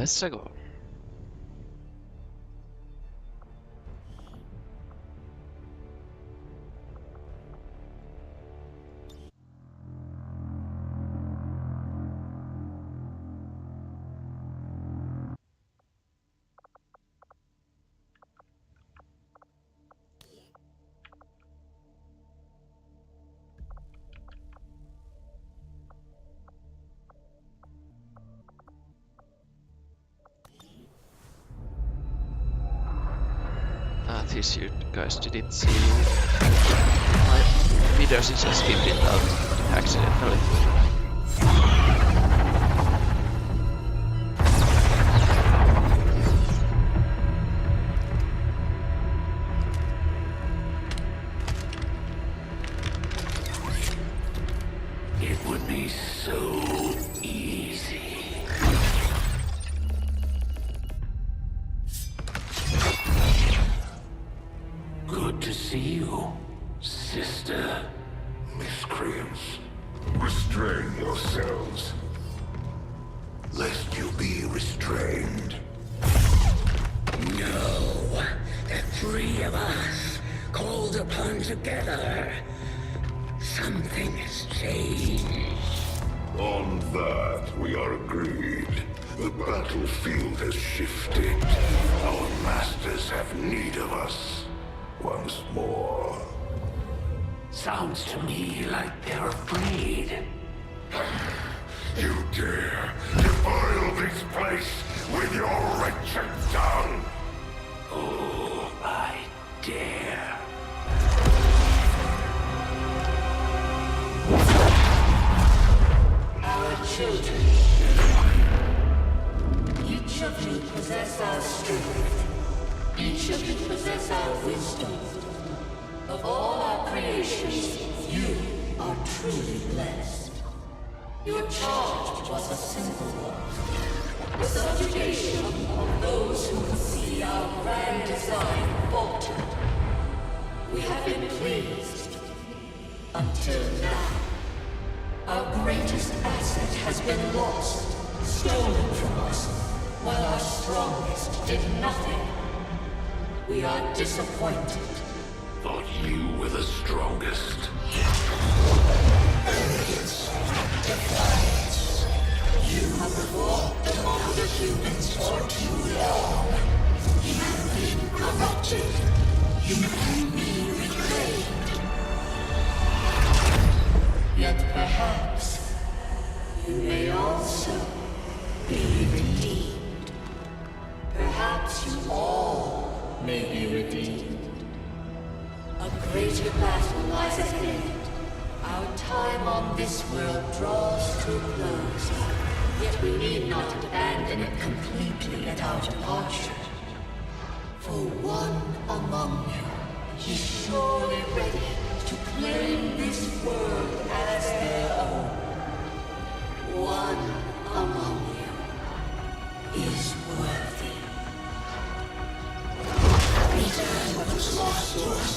Varsågod. This you guys didn't see my video since I skipped it out accidentally. It would be so easy. Good to see you, sister. Miscreants, restrain yourselves, lest you be restrained. No, the three of us, called upon together. Something has changed. On that, we are agreed. The battlefield has shifted. Our masters have need of us once more. Sounds to me like they're afraid. You dare defile this place with your wretched tongue! Oh, I dare. Our children. Each of you possess our strength. Each of you possess our wisdom. Of all our creations, you are truly blessed. Your charge was a simple one. The subjugation of those who would see our grand design falter. We have been pleased. Until now. Our greatest asset has been lost, stolen from us, while our strongest did nothing. We are disappointed. Thought you were the strongest. Arrogance, defiance. You have walked among the humans for too long. You have been corrupted. You can be reclaimed. Yet perhaps you may also be redeemed. Perhaps you all may be redeemed. A greater battle lies ahead. Our time on this world draws to a close. Yet we need not abandon it completely at our departure. For one among you is surely ready to claim this world as their own. One among you is worthy. Return what was lost to us.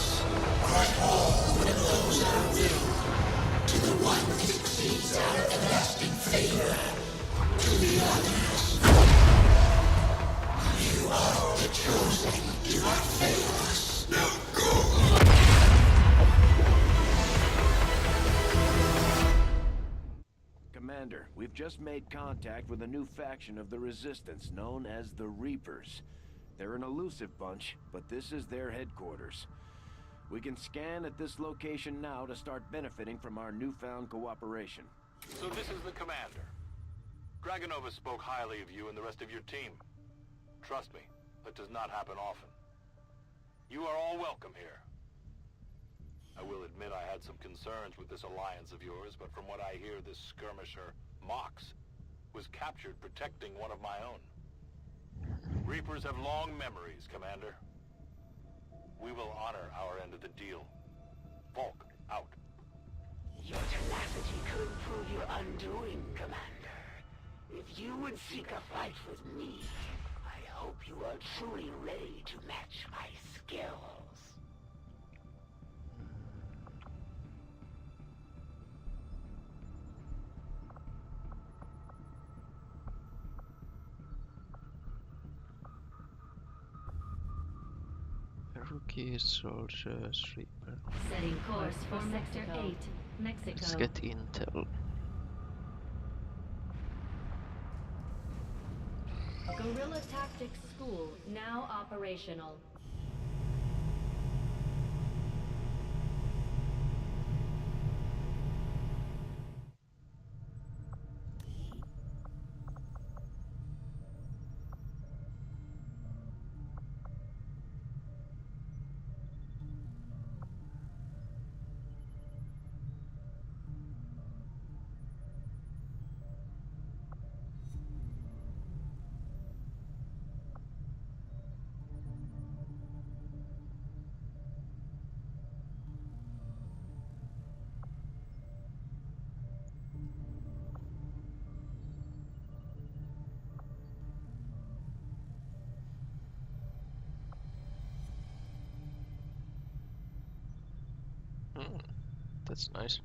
Grant all that blows our will. To the one that exceeds our everlasting favor. To the others. You are the chosen. Do not fail us. Now go. Commander, we've just made contact with a new faction of the Resistance known as the Reapers. They're an elusive bunch, but this is their headquarters. We can scan at this location now to start benefiting from our newfound cooperation. So this is the commander. Dragonova spoke highly of you and the rest of your team. Trust me, that does not happen often. You are all welcome here. I will admit I had some concerns with this alliance of yours, but from what I hear, this skirmisher, Mox, was captured protecting one of my own. Reapers have long memories, Commander. We will honor our end of the deal. Volk, out. Your tenacity could prove your undoing, Commander. If you would seek a fight with me, I hope you are truly ready to match my skills. Rookies, soldiers, Reaper. Setting course for Sector 8, Mexico. Let's get intel. Guerrilla Tactics School now operational. That's nice.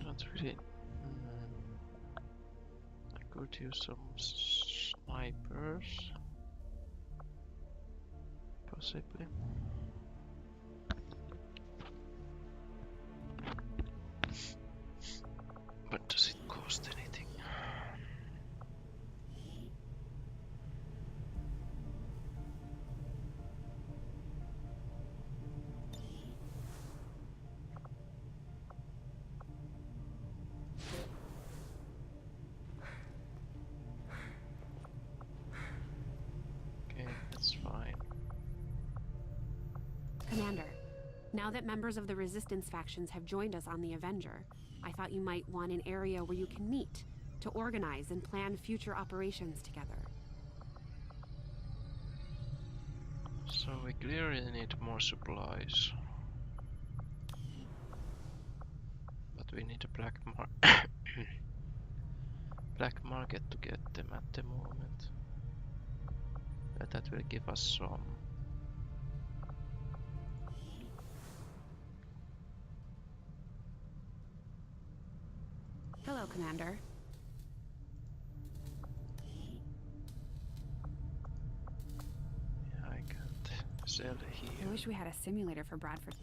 Not really. I could use some snipers. Possibly. But does it cost anything? Okay, that's fine. Commander, now that members of the Resistance factions have joined us on the Avenger, I thought you might want an area where you can meet, to organize and plan future operations together. So we clearly need more supplies. But we need a black market to get them at the moment. But that will give us some. Hello, Commander. Yeah, I can't sell here. I wish we had a simulator for Bradford.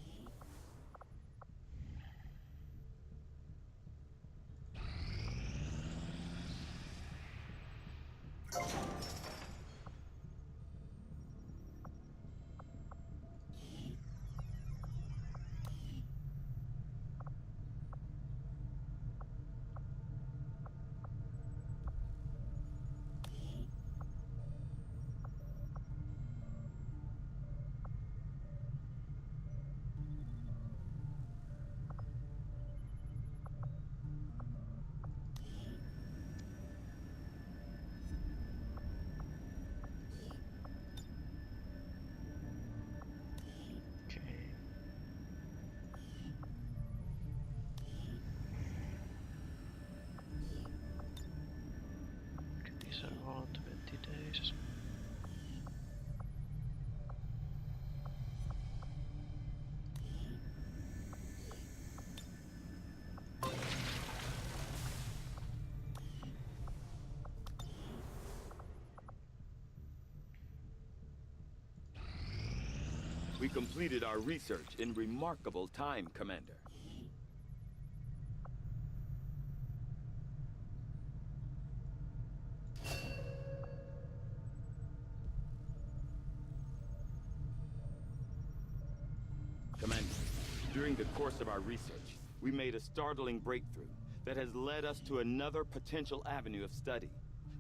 These are all 20 days. We completed our research in remarkable time, Commander. Commander, during the course of our research, we made a startling breakthrough that has led us to another potential avenue of study.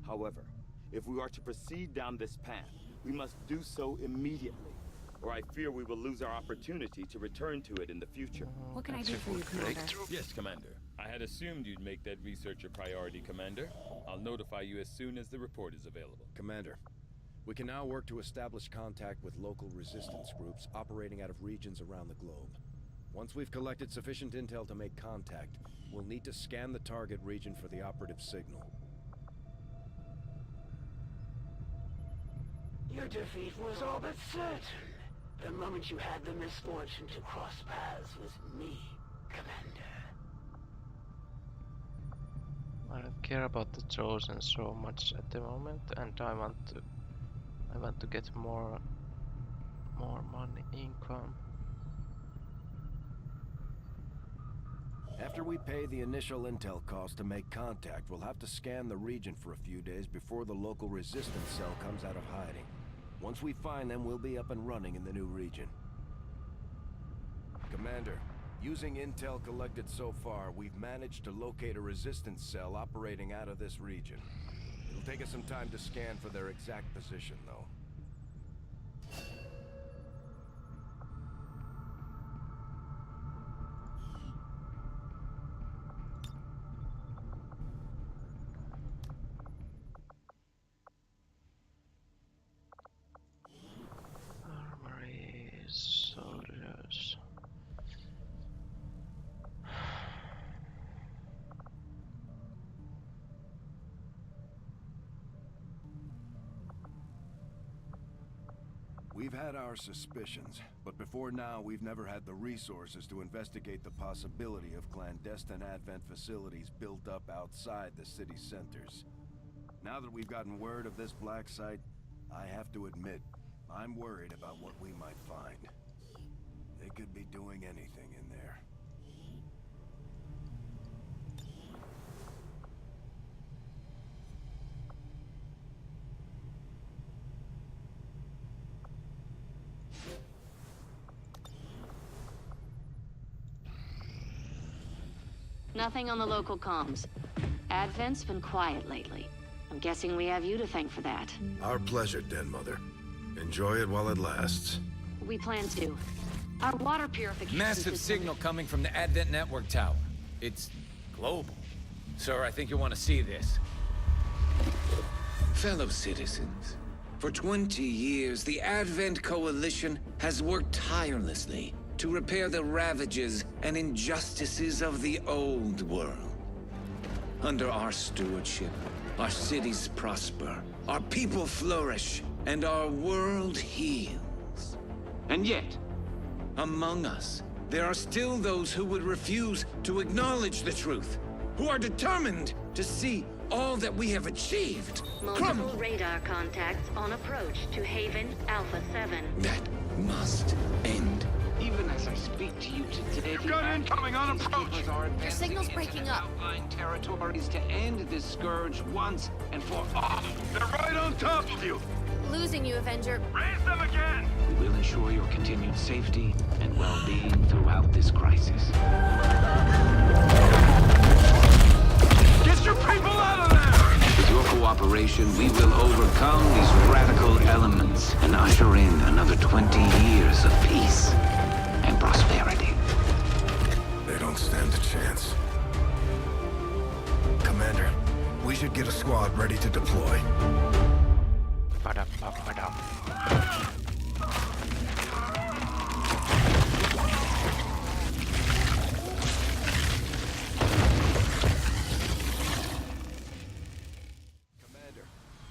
However, if we are to proceed down this path, we must do so immediately, or I fear we will lose our opportunity to return to it in the future. What can I do for you, Commander? Yes, Commander. I had assumed you'd make that research a priority, Commander. I'll notify you as soon as the report is available. Commander, we can now work to establish contact with local resistance groups operating out of regions around the globe. Once we've collected sufficient intel to make contact, we'll need to scan the target region for the operative signal. Your defeat was all but certain. The moment you had the misfortune to cross paths with me, Commander. I don't care about the Chosen so much at the moment, and I want to get more money income. After we pay the initial intel cost to make contact, we'll have to scan the region for a few days before the local resistance cell comes out of hiding. Once we find them, we'll be up and running in the new region. Commander, using intel collected so far, we've managed to locate a resistance cell operating out of this region. It'll take us some time to scan for their exact position, though. Armory, soldiers. We've had our suspicions, but before now we've never had the resources to investigate the possibility of clandestine Advent facilities built up outside the city centers. Now that we've gotten word of this black site, I have to admit, I'm worried about what we might find. They could be doing anything in there. Nothing on the local comms. Advent's been quiet lately. I'm guessing we have you to thank for that. Our pleasure, Den Mother. Enjoy it while it lasts. We plan to. Our water purification Massive system... signal coming from the Advent network tower. It's global. Sir, I think you'll want to see this. Fellow citizens, for 20 years, the Advent Coalition has worked tirelessly to repair the ravages and injustices of the old world. Under our stewardship, our cities prosper, our people flourish, and our world heals. And yet, among us, there are still those who would refuse to acknowledge the truth, who are determined to see all that we have achieved. Multiple radar contacts on approach to Haven Alpha 7. That must end. Even as I speak to you today, You've got incoming on approach! Your signal's breaking up. Outlying territories to end this scourge once and for all. They're right on top of you! Losing you, Avenger. Raise them again! We will ensure your continued safety and well-being throughout this crisis. Get your people out of there! With your cooperation, we will overcome these radical elements and usher in another 20 years of peace and prosperity. They don't stand a chance. Commander, we should get a squad ready to deploy.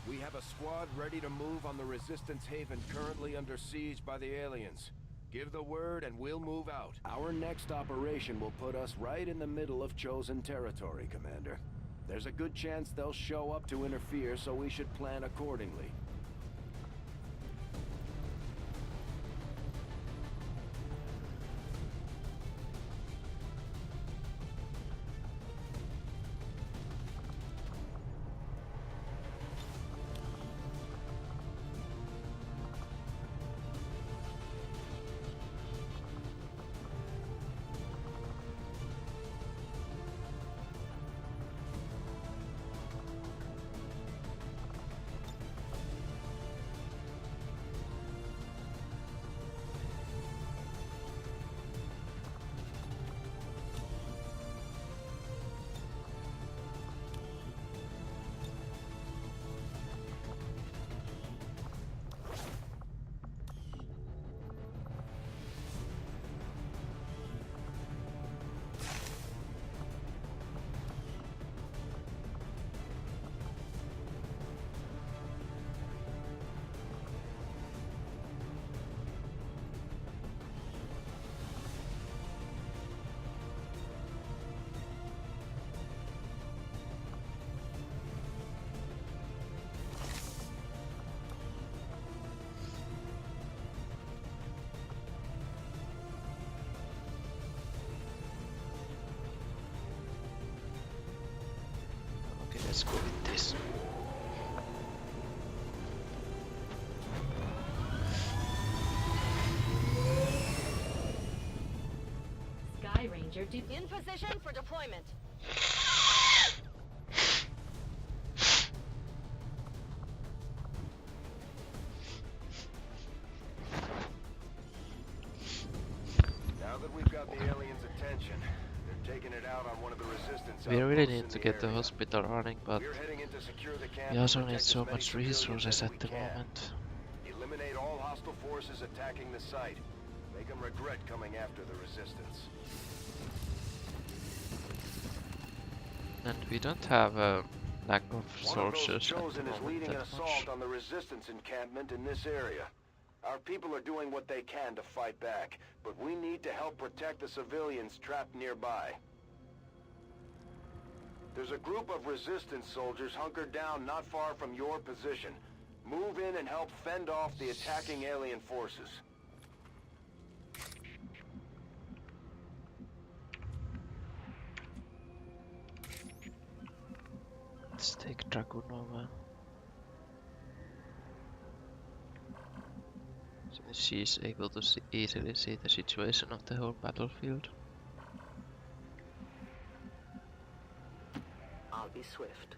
We have a squad ready to move on the Resistance Haven currently under siege by the aliens. Give the word and we'll move out. Our next operation will put us right in the middle of Chosen territory, Commander. There's a good chance they'll show up to interfere, so we should plan accordingly. Let's go with this. Sky Ranger In position for deployment. Now that we've got the aliens' attention, they're taking it out on one of the resistance. We really outposts need in to the get the area. hospital running, but We're heading in to secure the camp we and also need protect so as many much civilians resources as at we the can. moment. Eliminate all hostile forces attacking the site. Make them regret coming after the resistance. And we don't have a lack of One of those soldiers at the chosen is moment leading an that assault much. on the resistance encampment in this area. Our people are doing what they can to fight back, but we need to help protect the civilians trapped nearby. There's a group of resistance soldiers hunkered down not far from your position. Move in and help fend off the attacking alien forces. Let's take Dragunova. So she's able to easily see the situation of the whole battlefield. I'll be swift.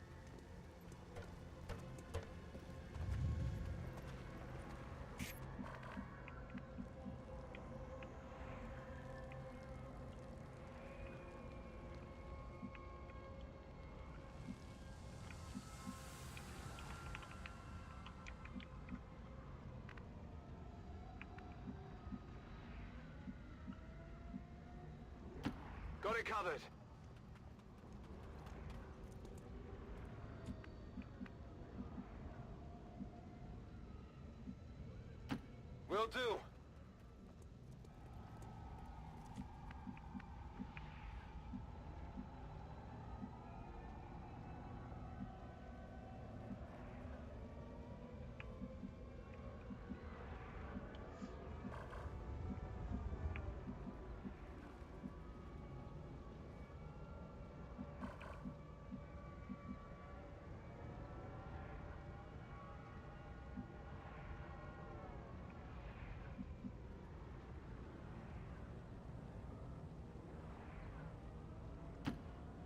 Got it covered. Will do.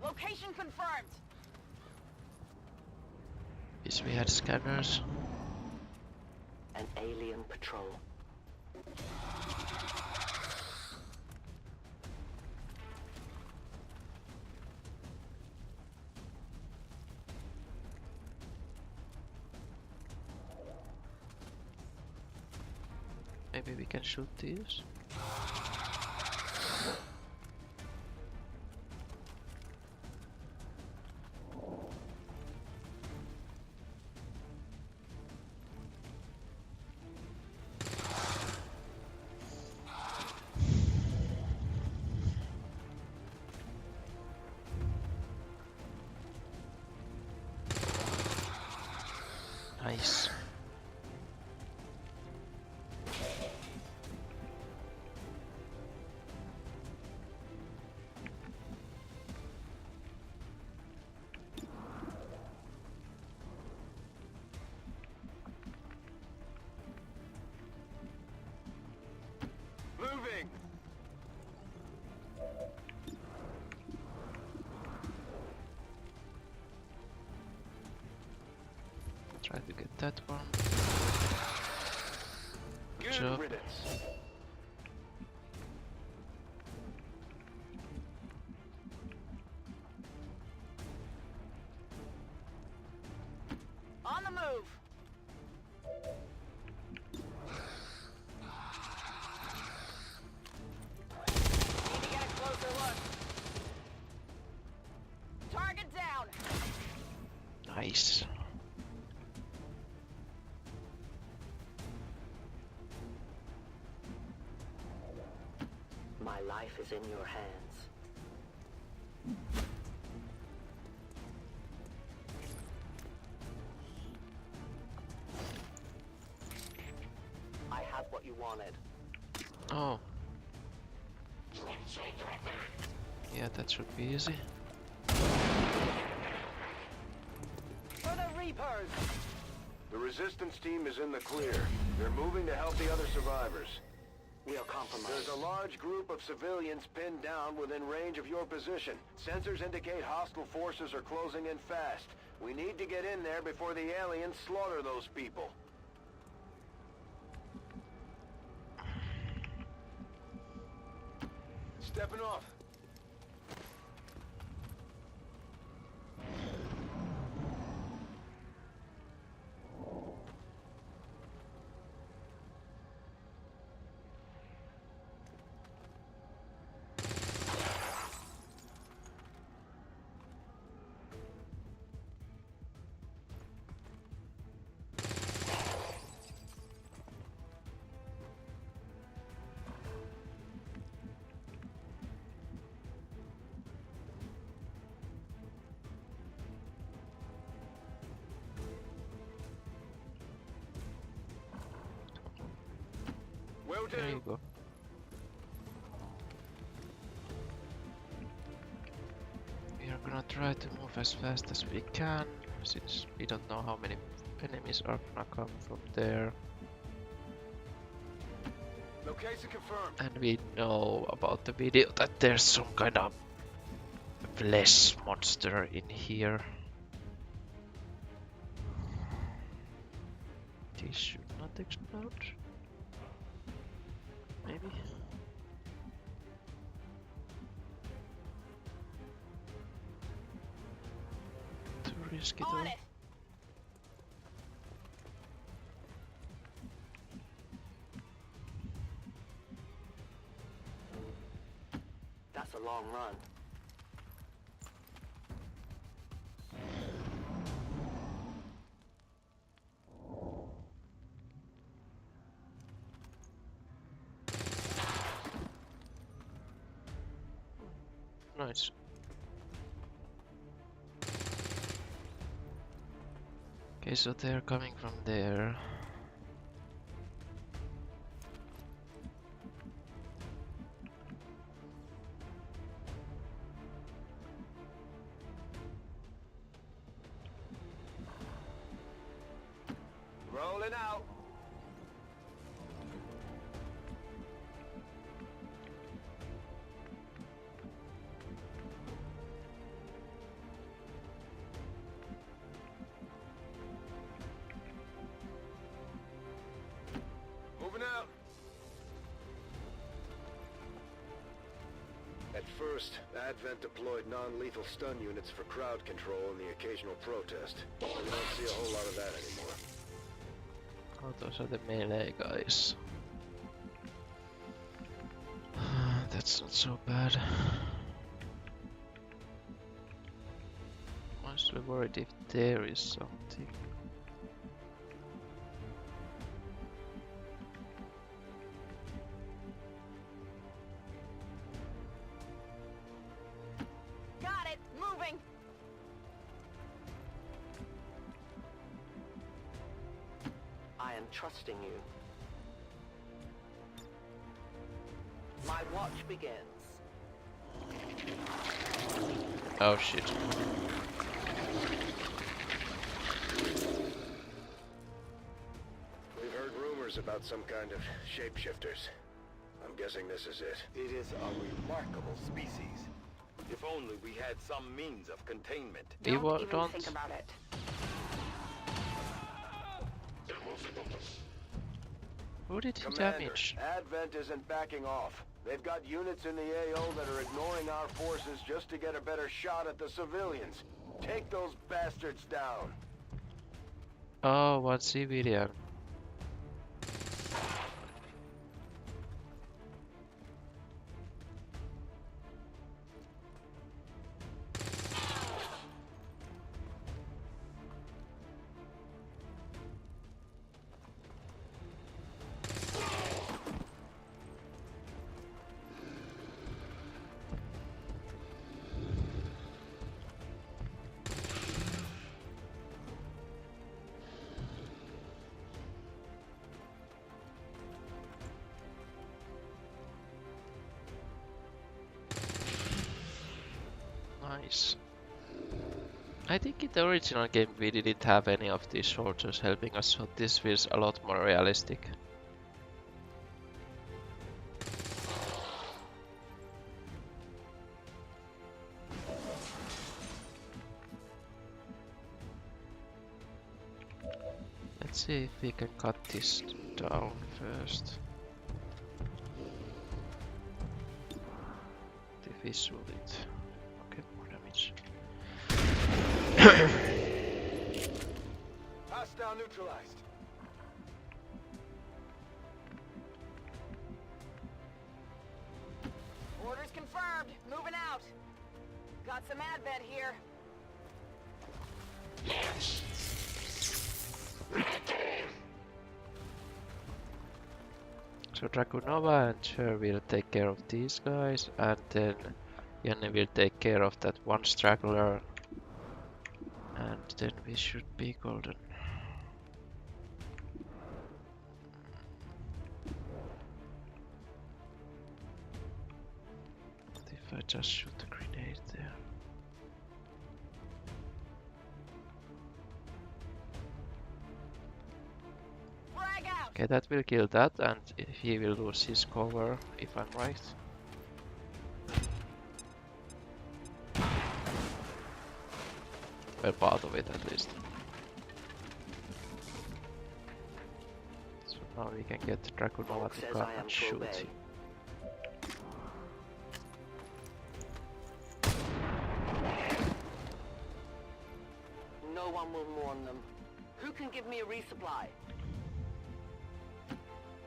Location confirmed. Yes, we had scanners. An alien patrol. Maybe we can shoot these. Nice. Moving. Try to get that one. Good Good job. riddance. On the move. Need to get a closer look. Target down. Nice. My life is in your hands. I have what you wanted. Oh. Yeah, that should be easy. Reapers! The resistance team is in the clear. They're moving to help the other survivors. We are compromised. There's a large group of civilians pinned down within range of your position. Sensors indicate hostile forces are closing in fast. We need to get in there before the aliens slaughter those people. Stepping off. Will do. There you go. We are gonna try to move as fast as we can, since we don't know how many enemies are gonna come from there. Location confirmed. And we know about the video that there's some kind of flesh monster in here. This should not explode. Maybe. Too risky though. That's a long run. Nice. Okay, so they're coming from there. Rolling out. Moving out. At first, Advent deployed non-lethal stun units for crowd control and the occasional protest. We don't see a whole lot of that anymore. Oh, those are the melee guys. That's not so bad. Mostly worried if there is something. Got it! Moving! I am trusting you. My watch begins. Oh shit. We've heard rumors about some kind of shapeshifters. I'm guessing this is it. It is a remarkable species. If only we had some means of containment. We Don't even don't. think about it. Who did he Commander, damage? Advent isn't backing off. They've got units in the AO that are ignoring our forces just to get a better shot at the civilians. Take those bastards down. Oh, what civilian? Nice. I think in the original game we didn't have any of these soldiers helping us, so this feels a lot more realistic. Let's see if we can cut this down first. Visual it. Okay, more damage. Hostile neutralized. Orders confirmed. Moving out. Got some advent here. So Dragunova and her will take care of these guys, and then Janne will take care of that one straggler, and then we should be golden. What if I just shoot a grenade there? Okay, that will kill that, and he will lose his cover, if I'm right. Well, part of it at least. So now we can get Dragunova to come and shoot him. No one will mourn them. Who can give me a resupply?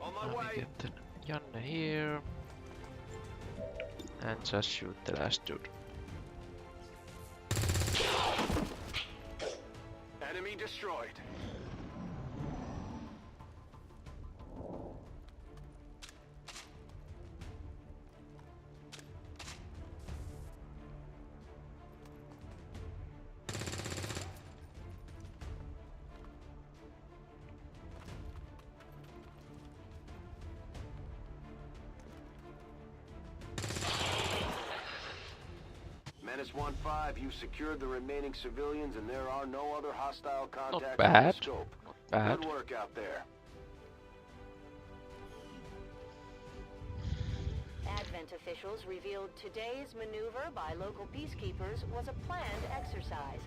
On my Now way. we get Janne here. And just shoot the last dude. Enemy destroyed. Menace 1-5, you secured the remaining civilians and there are no other hostile contacts in the scope. Bad. Good work out there. Advent officials revealed today's maneuver by local peacekeepers was a planned exercise.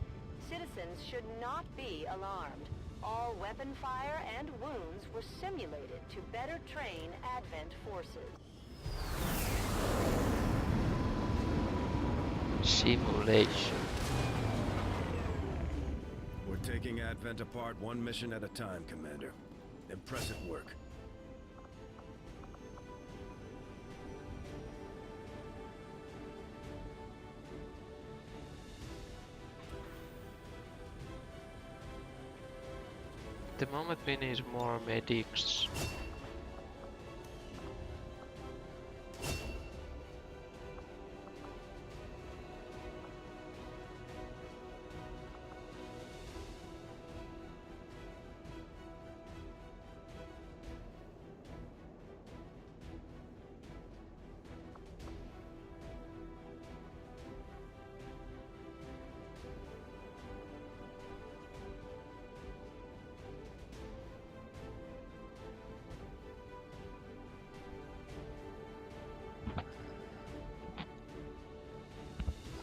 Citizens should not be alarmed. All weapon fire and wounds were simulated to better train Advent forces. Simulation. We're taking Advent apart one mission at a time, Commander. Impressive work. At the moment we need more medics.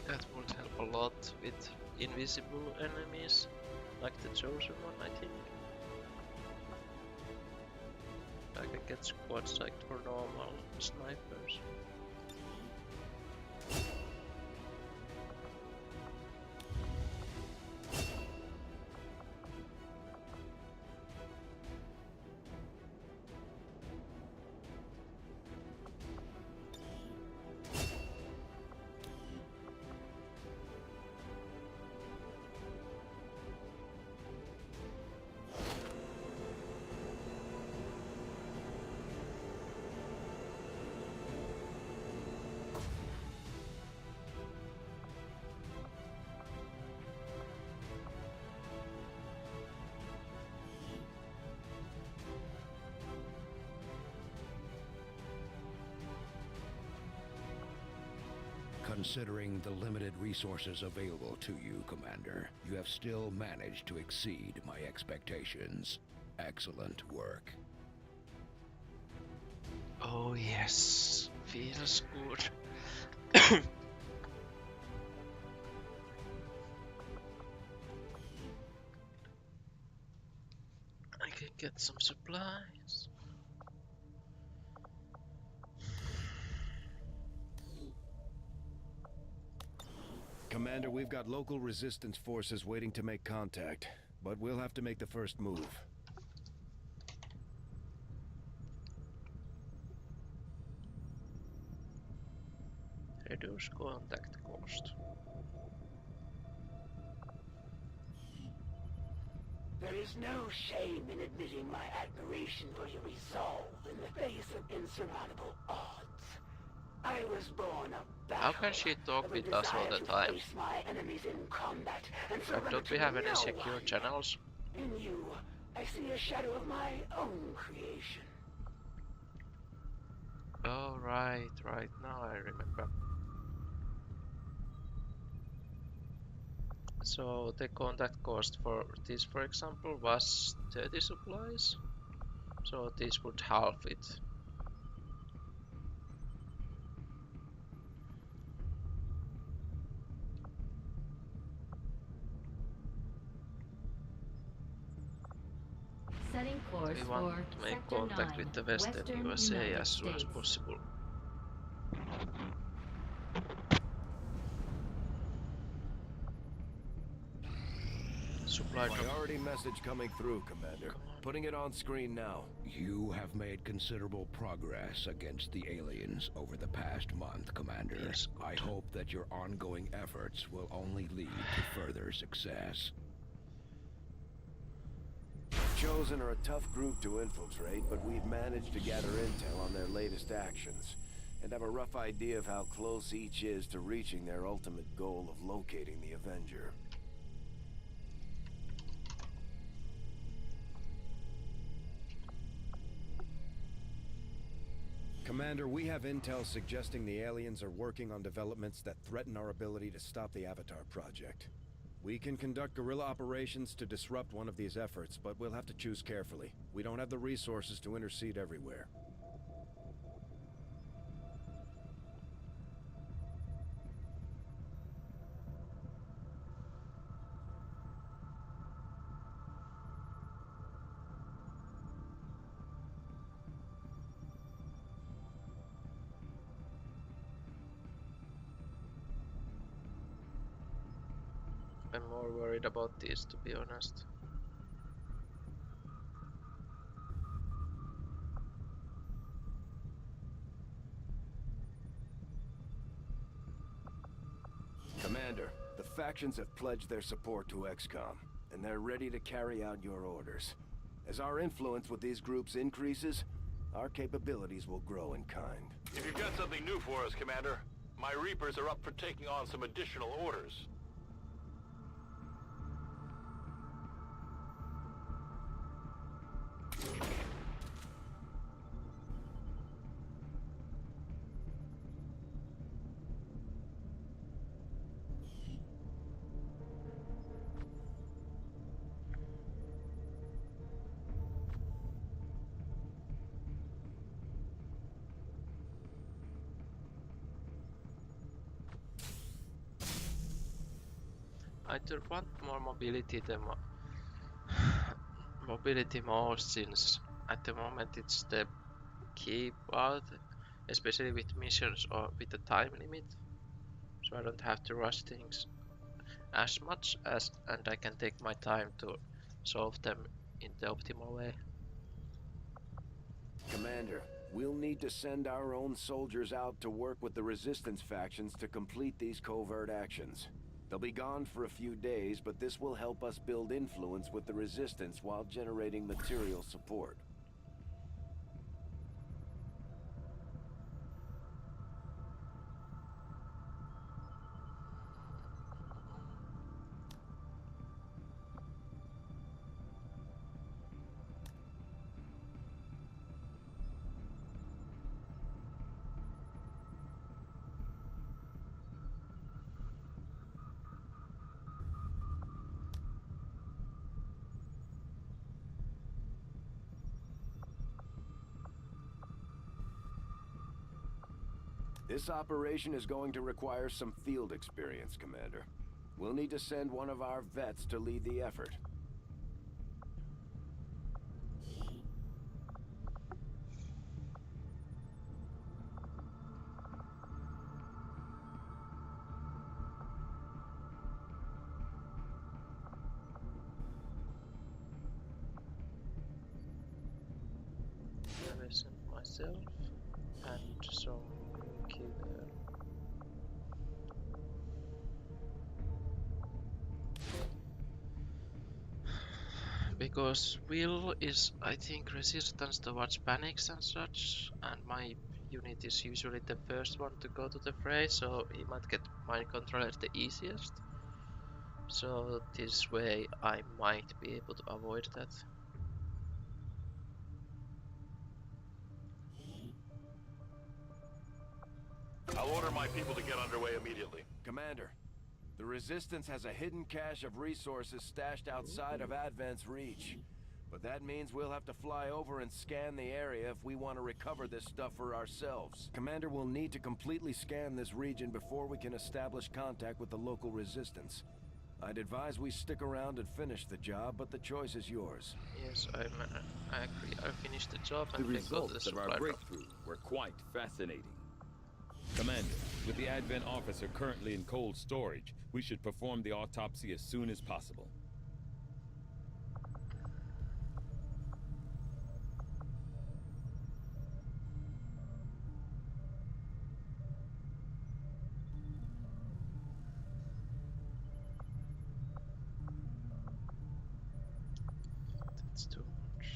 That would help a lot with invisible enemies, like the Chosen One, I think. I can get squad psyched for normal snipers. Considering the limited resources available to you, Commander, you have still managed to exceed my expectations. Excellent work. Oh yes, feels good. I can get some supplies. Commander, we've got local resistance forces waiting to make contact, but we'll have to make the first move. Reduce contact cost. There is no shame in admitting my admiration for your resolve in the face of insurmountable odds. I was born a battle. How can she talk with us all the time? My enemies in combat and Don't we have any no secure one. channels? In you, I see a shadow of my own creation. Oh right, now I remember. So the contact cost for this, for example, was 30 supplies. So this would halve it. Setting course We want for to make Sector contact 9, with the Western USA United as soon as States. possible. Supply drop. Priority message coming through, Commander. Putting it on screen now. You have made considerable progress against the aliens over the past month, Commander. Yes, I hope that your ongoing efforts will only lead to further success. Chosen are a tough group to infiltrate, but we've managed to gather intel on their latest actions, and have a rough idea of how close each is to reaching their ultimate goal of locating the Avenger. Commander, we have intel suggesting the aliens are working on developments that threaten our ability to stop the Avatar project. We can conduct guerrilla operations to disrupt one of these efforts, but we'll have to choose carefully. We don't have the resources to intercede everywhere. I'm more worried about this, to be honest. Commander, the factions have pledged their support to XCOM, and they're ready to carry out your orders. As our influence with these groups increases, our capabilities will grow in kind. If you've got something new for us, Commander, my Reapers are up for taking on some additional orders. I do want more mobility than mobility most, since at the moment it's the key part, especially with missions or with the time limit. So I don't have to rush things as much as, and I can take my time to solve them in the optimal way. Commander, we'll need to send our own soldiers out to work with the Resistance factions to complete these covert actions. They'll be gone for a few days, but this will help us build influence with the Resistance while generating material support. This operation is going to require some field experience, Commander. We'll need to send one of our vets to lead the effort. Listen myself and some killer. Because Will is, I think, resistance towards panics and such, and my unit is usually the first one to go to the fray, so he might get mind controller the easiest. So this way I might be able to avoid that. I'll order my people to get underway immediately. Commander, the Resistance has a hidden cache of resources stashed outside of Advent's reach. But that means we'll have to fly over and scan the area if we want to recover this stuff for ourselves. Commander will need to completely scan this region before we can establish contact with the local Resistance. I'd advise we stick around and finish the job, but the choice is yours. Yes, I agree. I finished the job and The results of our breakthrough were quite fascinating. Commander, with the Advent officer currently in cold storage, we should perform the autopsy as soon as possible. That's too much.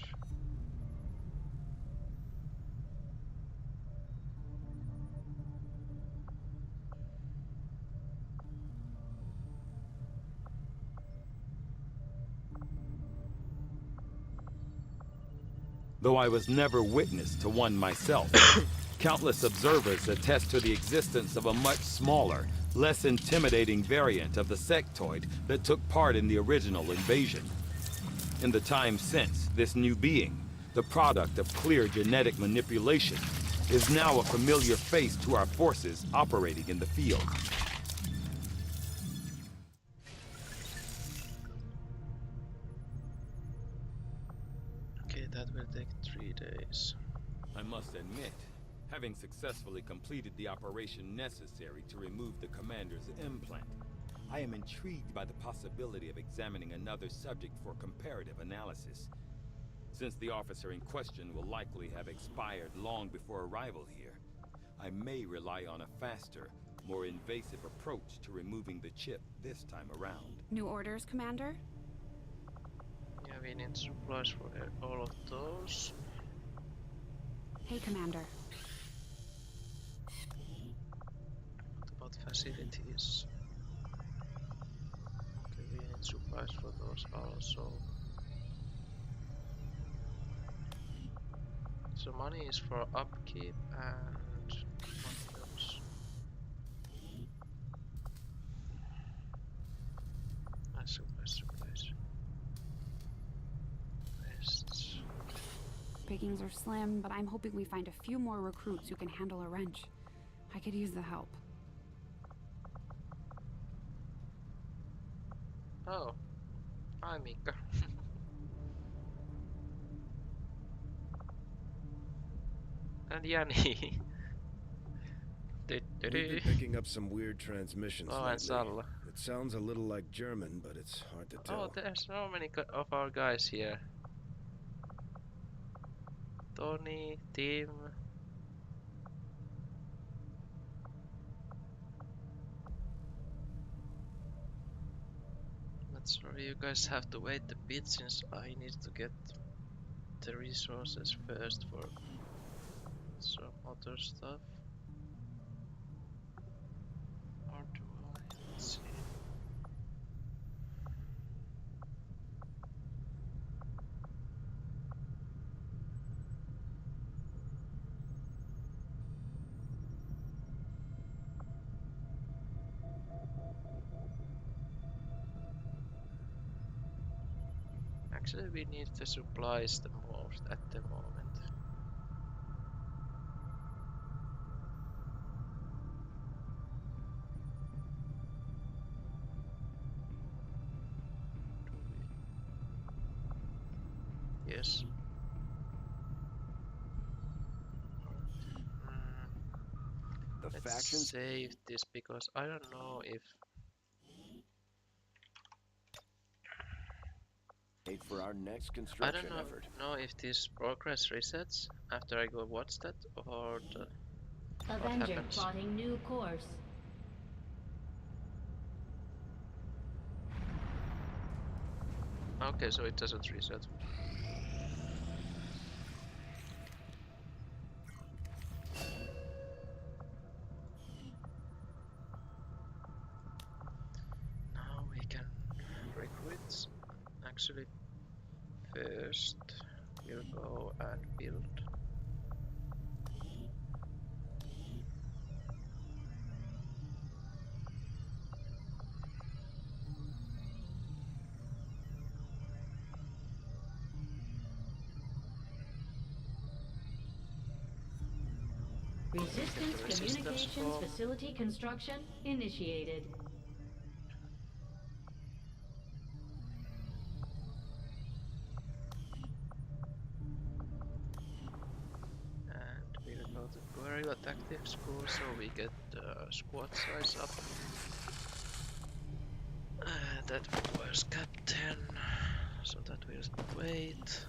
Though I was never witness to one myself, countless observers attest to the existence of a much smaller, less intimidating variant of the sectoid that took part in the original invasion. In the time since, this new being, the product of clear genetic manipulation, is now a familiar face to our forces operating in the field. Okay, that will take 3 days. I must admit, having successfully completed the operation necessary to remove the commander's implant, I am intrigued by the possibility of examining another subject for comparative analysis. Since the officer in question will likely have expired long before arrival here, I may rely on a faster, more invasive approach to removing the chip this time around. New orders, Commander? Yeah, we need supplies for all of those. Hey, Commander. What about facilities? Okay, we need supplies for those also. So money is for upkeep and what else? Supplies. Rests. Pickings are slim, but I'm hoping we find a few more recruits who can handle a wrench. I could use the help. Oh, hi Mikko. And Yanni. We've been picking up some weird transmissions Oh, and lately. Salla. It sounds a little like German, but it's hard to tell. Oh, there's so many of our guys here. Tony, Tim. But sorry, you guys have to wait a bit since I need to get the resources first for some other stuff. Or do I? Let's see. Actually, we need the supplies the most at the moment. guess. Let's factions save this because I don't know if for our next I construction don't effort. know if this progress resets after I go watch that or what Avenger happens. plotting new course. Okay, so it doesn't reset. Now we can recruit. Actually, first we'll go and build. Resistance Resistance communications form. facility construction initiated. And we'll go to Guerrilla Tactics School so we get squad size up. That requires Captain, so that will wait.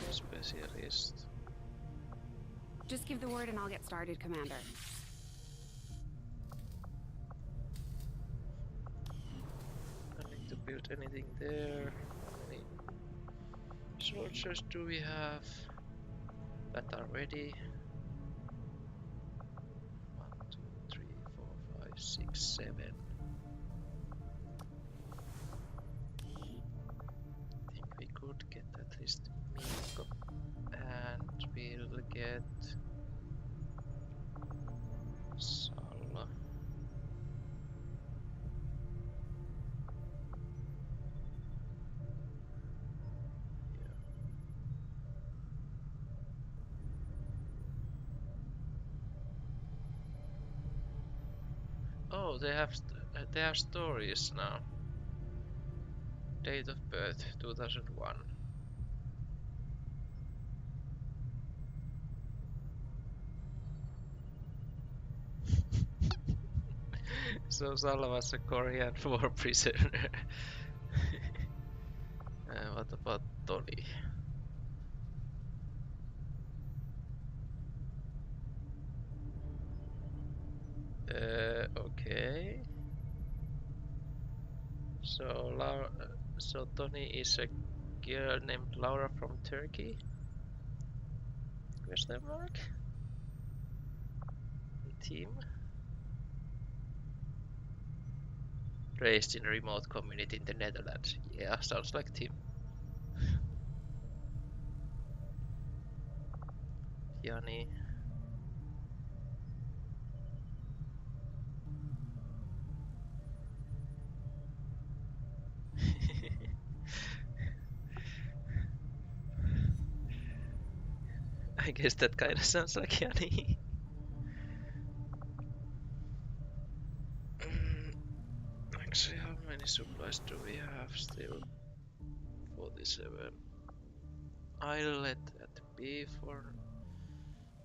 Specialist. Just give the word and I'll get started, Commander. I need to build anything there. How many soldiers do we have that are ready? 1, 2, 3, 4, 5, 6, 7. I think we could get at least Mikko, and we'll get Salla. Yeah. Oh, they have stories now. Date of birth 2001. So Salla was a Korean war prisoner. What about Tony? Okay. So so Tony is a girl named Laura from Turkey? Question mark? Team? Raised in a remote community in the Netherlands. Yeah, sounds like Tim. Yanni. I guess that kind of sounds like Yanni. Actually, how many supplies do we have still? 47. I'll let that be for...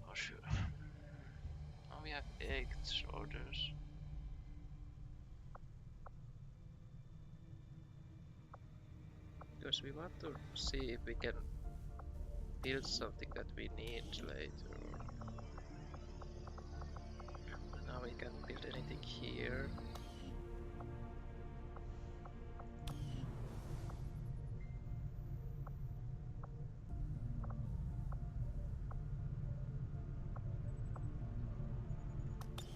Oh, sure. Now we have 8 orders. Because we want to see if we can build something that we need later. Now we can't build anything here.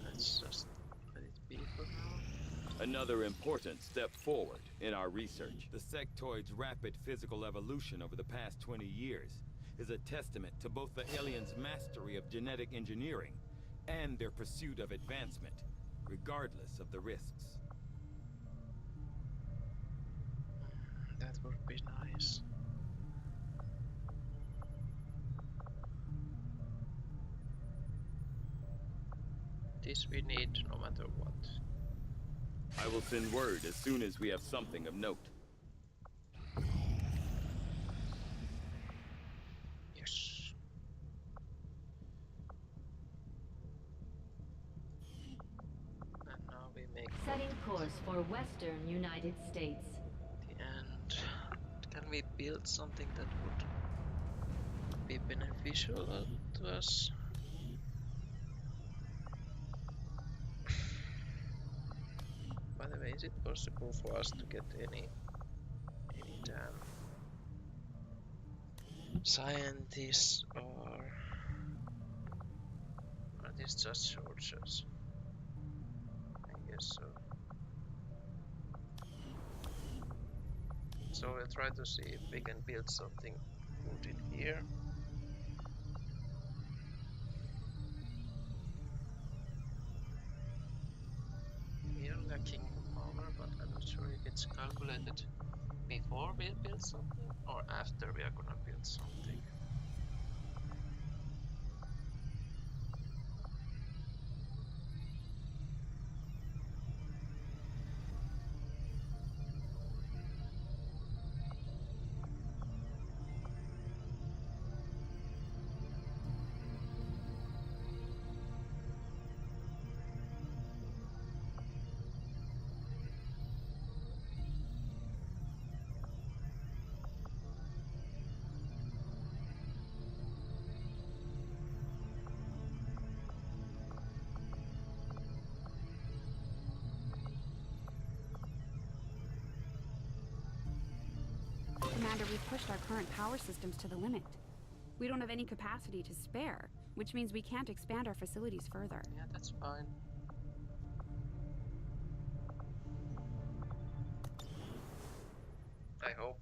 Let's just let it be for now. Another important step forward in our research. The sectoid's rapid physical evolution over the past 20 years is a testament to both the aliens' mastery of genetic engineering and their pursuit of advancement, regardless of the risks. That would be nice. this we need no matter what. I will send word as soon as we have something of note. Yes. And now we make Setting course for Western United States. the end. Can we build something that would be beneficial to us? By the way, is it possible for us to get any damn scientists, or are these just soldiers? I guess so. So we'll try to see if we can build something good in here. We are lacking power, but I'm not sure if it's calculated before we build something or after we are gonna build something. Commander, we've pushed our current power systems to the limit. We don't have any capacity to spare, which means we can't expand our facilities further. Yeah, that's fine. I hope.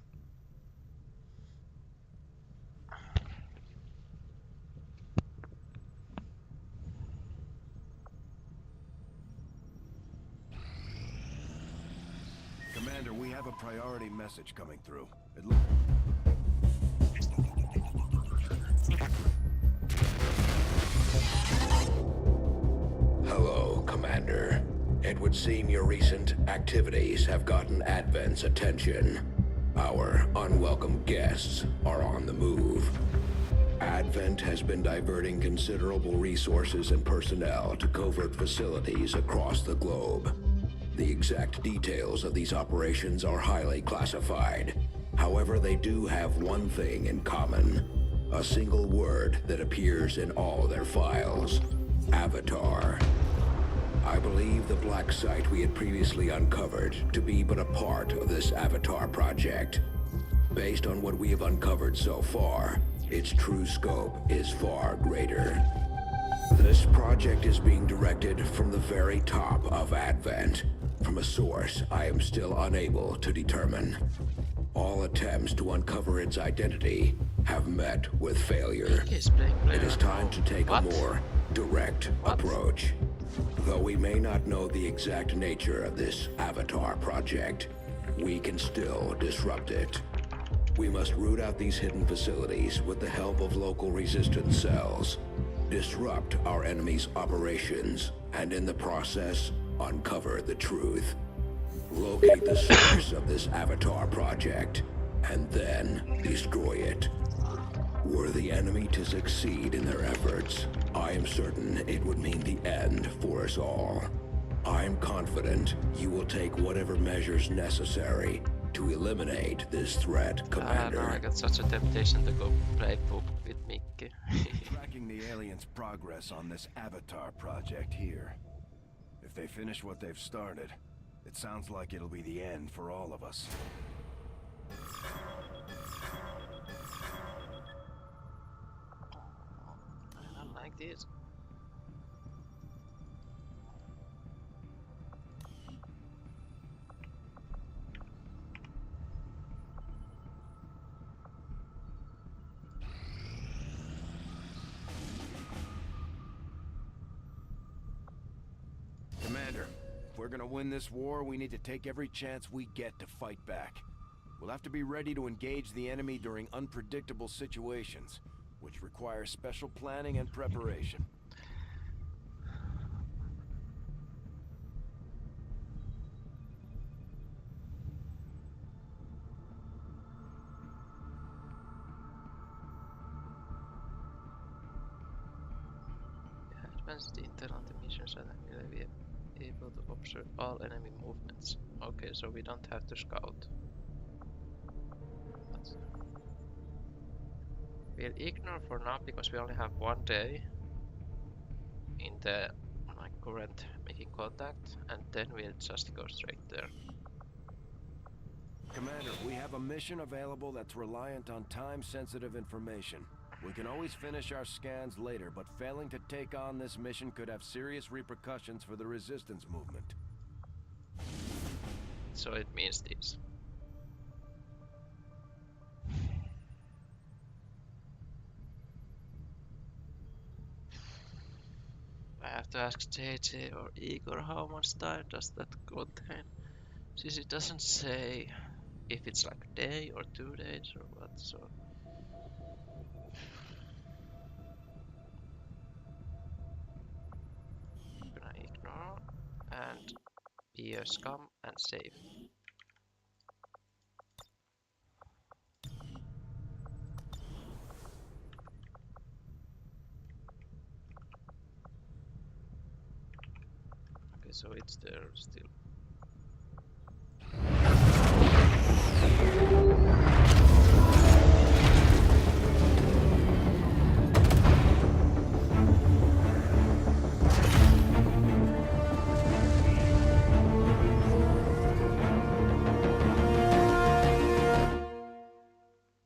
Commander, we have a priority message coming through. Hello, Commander. It would seem your recent activities have gotten Advent's attention. Our unwelcome guests are on the move. Advent has been diverting considerable resources and personnel to covert facilities across the globe. The exact details of these operations are highly classified. However, they do have one thing in common. A single word that appears in all their files. Avatar. I believe the black site we had previously uncovered to be but a part of this Avatar project. Based on what we have uncovered so far, its true scope is far greater. This project is being directed from the very top of Advent, from a source I am still unable to determine. All attempts to uncover its identity have met with failure. It is time to take a more direct approach. Though we may not know the exact nature of this Avatar project, we can still disrupt it. We must root out these hidden facilities with the help of local resistance cells, disrupt our enemy's operations, and in the process, uncover the truth. Locate the source of this Avatar project, and then destroy it. Were the enemy to succeed in their efforts, I am certain it would mean the end for us all. I am confident you will take whatever measures necessary to eliminate this threat, Commander. I got such a temptation to go play poop with Mikko. Tracking the aliens' progress on this Avatar project here. If they finish what they've started, it sounds like it'll be the end for all of us. I don't like this. Commander, if we're gonna win this war, we need to take every chance we get to fight back. We'll have to be ready to engage the enemy during unpredictable situations, which require special planning and preparation. Expands the intel on the missions and will be able to observe all enemy movements. Okay, so we don't have to scout. But we'll ignore for now because we only have 1 day in the current making contact, and then we'll just go straight there. Commander, we have a mission available that's reliant on time-sensitive information. We can always finish our scans later, but failing to take on this mission could have serious repercussions for the resistance movement. So it means this. I have to ask JJ or Igor how much time does that contain, since it doesn't say if it's like a day or 2 days or what, so... I'm gonna ignore and be a scum and save. Okay, so it's there still.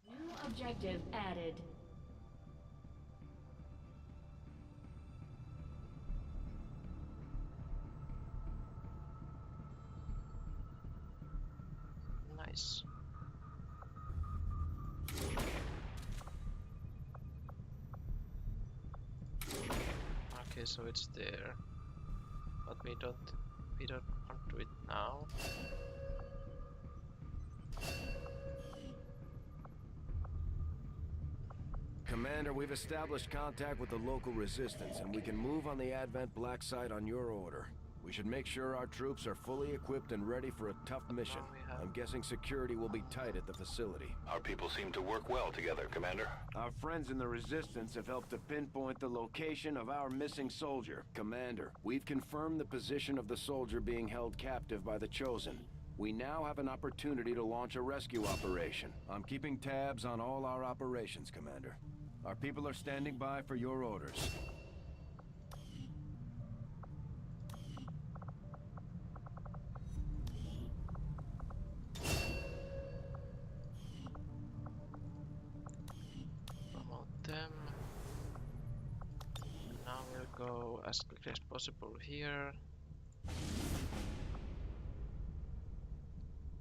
New objective added. Nice. Okay, so it's there, but we don't want to do it now. Commander, we've established contact with the local resistance, and we can move on the Advent Black site on your order. We should make sure our troops are fully equipped and ready for a tough mission. I'm guessing security will be tight at the facility. Our people seem to work well together, Commander. Our friends in the Resistance have helped to pinpoint the location of our missing soldier. Commander, we've confirmed the position of the soldier being held captive by the Chosen. We now have an opportunity to launch a rescue operation. I'm keeping tabs on all our operations, Commander. Our people are standing by for your orders. Promote them. Now we'll go as quickly as possible here.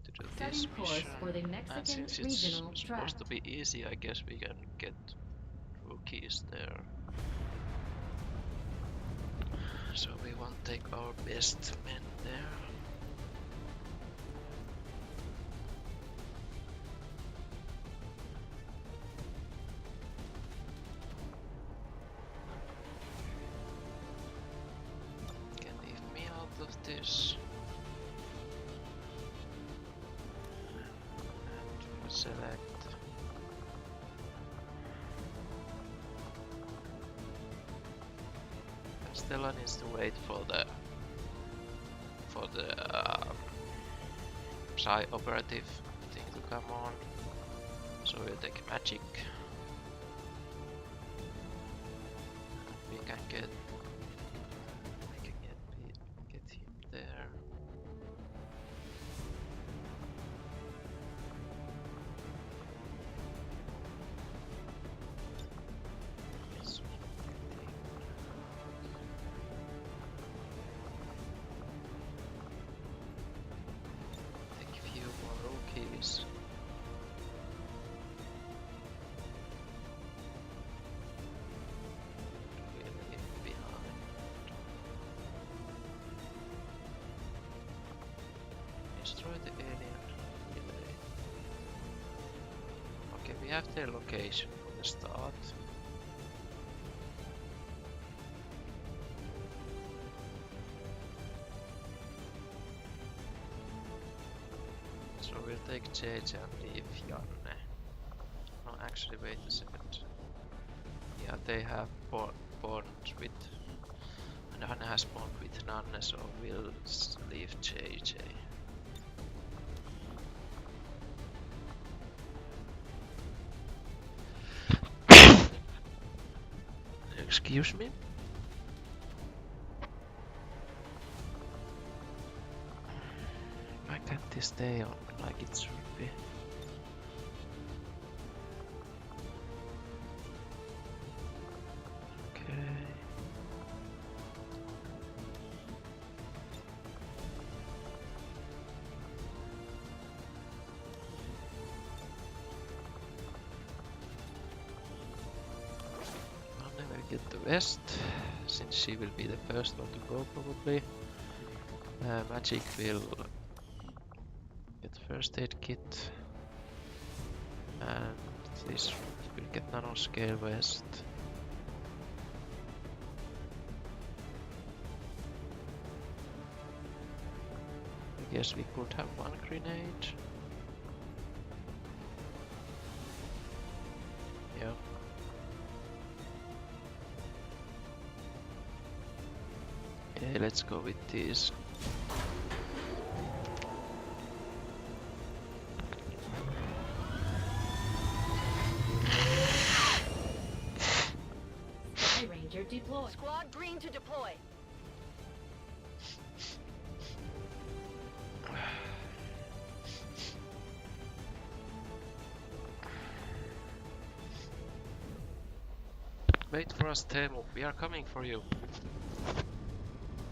To do this Setting course mission. for the And Mexican since it's regional supposed tract. to be easy, I guess we can get rookies there. So we won't take our best men there. Can leave me out of this. And select. Stella needs to wait for the Psi operative thing to come on. So we'll take magic. We can get him there. Yes. Take a few more rookies. We'll leave behind. Destroy the alien relay. Okay, we have their location from the start. So we'll take JJ and leave Janne. No, actually, wait a second. Yeah, they have bonds with Nanne has spoken with Nanne, so we'll leave JJ. Excuse me? Why can't this stay on like it should be? Okay. I'll never get the vest, since she will be the first one to go probably. Magic will get first aid kit, and this will get nanoscale vest. I guess we could have one grenade. Yeah. Okay, let's go with these. Ranger deployed. Squad green to deploy. Wait for us, Teemu. We are coming for you.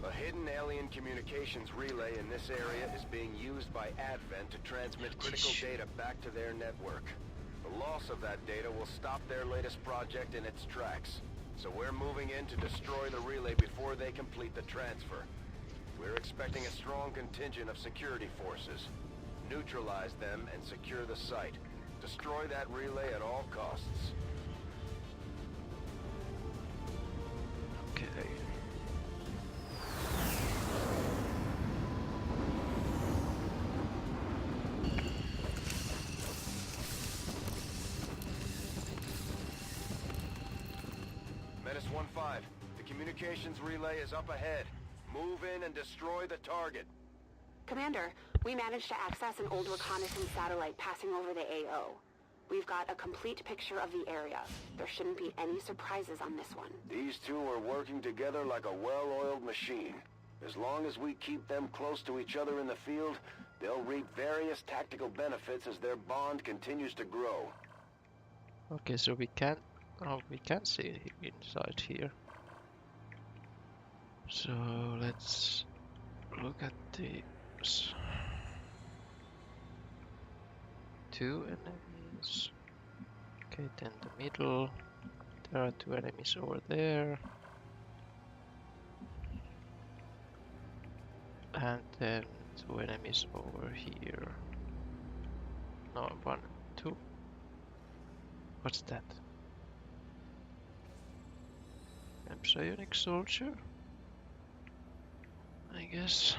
A hidden alien communications relay in this area is being used by Advent to transmit critical data back to their network. The loss of that data will stop their latest project in its tracks. So we're moving in to destroy the relay before they complete the transfer. We're expecting a strong contingent of security forces. Neutralize them and secure the site. Destroy that relay at all costs. Okay. Menace 1-5, the communications relay is up ahead. Move in and destroy the target. Commander, we managed to access an old reconnaissance satellite passing over the AO. We've got a complete picture of the area. There shouldn't be any surprises on this one. These two are working together like a well-oiled machine. As long as we keep them close to each other in the field, they'll reap various tactical benefits as their bond continues to grow. Okay, so we can't see inside here. So let's look at these. Two enemies. Okay, then the middle. There are two enemies over there. And then two enemies over here. No, one, two. What's that? Psionic soldier? I guess.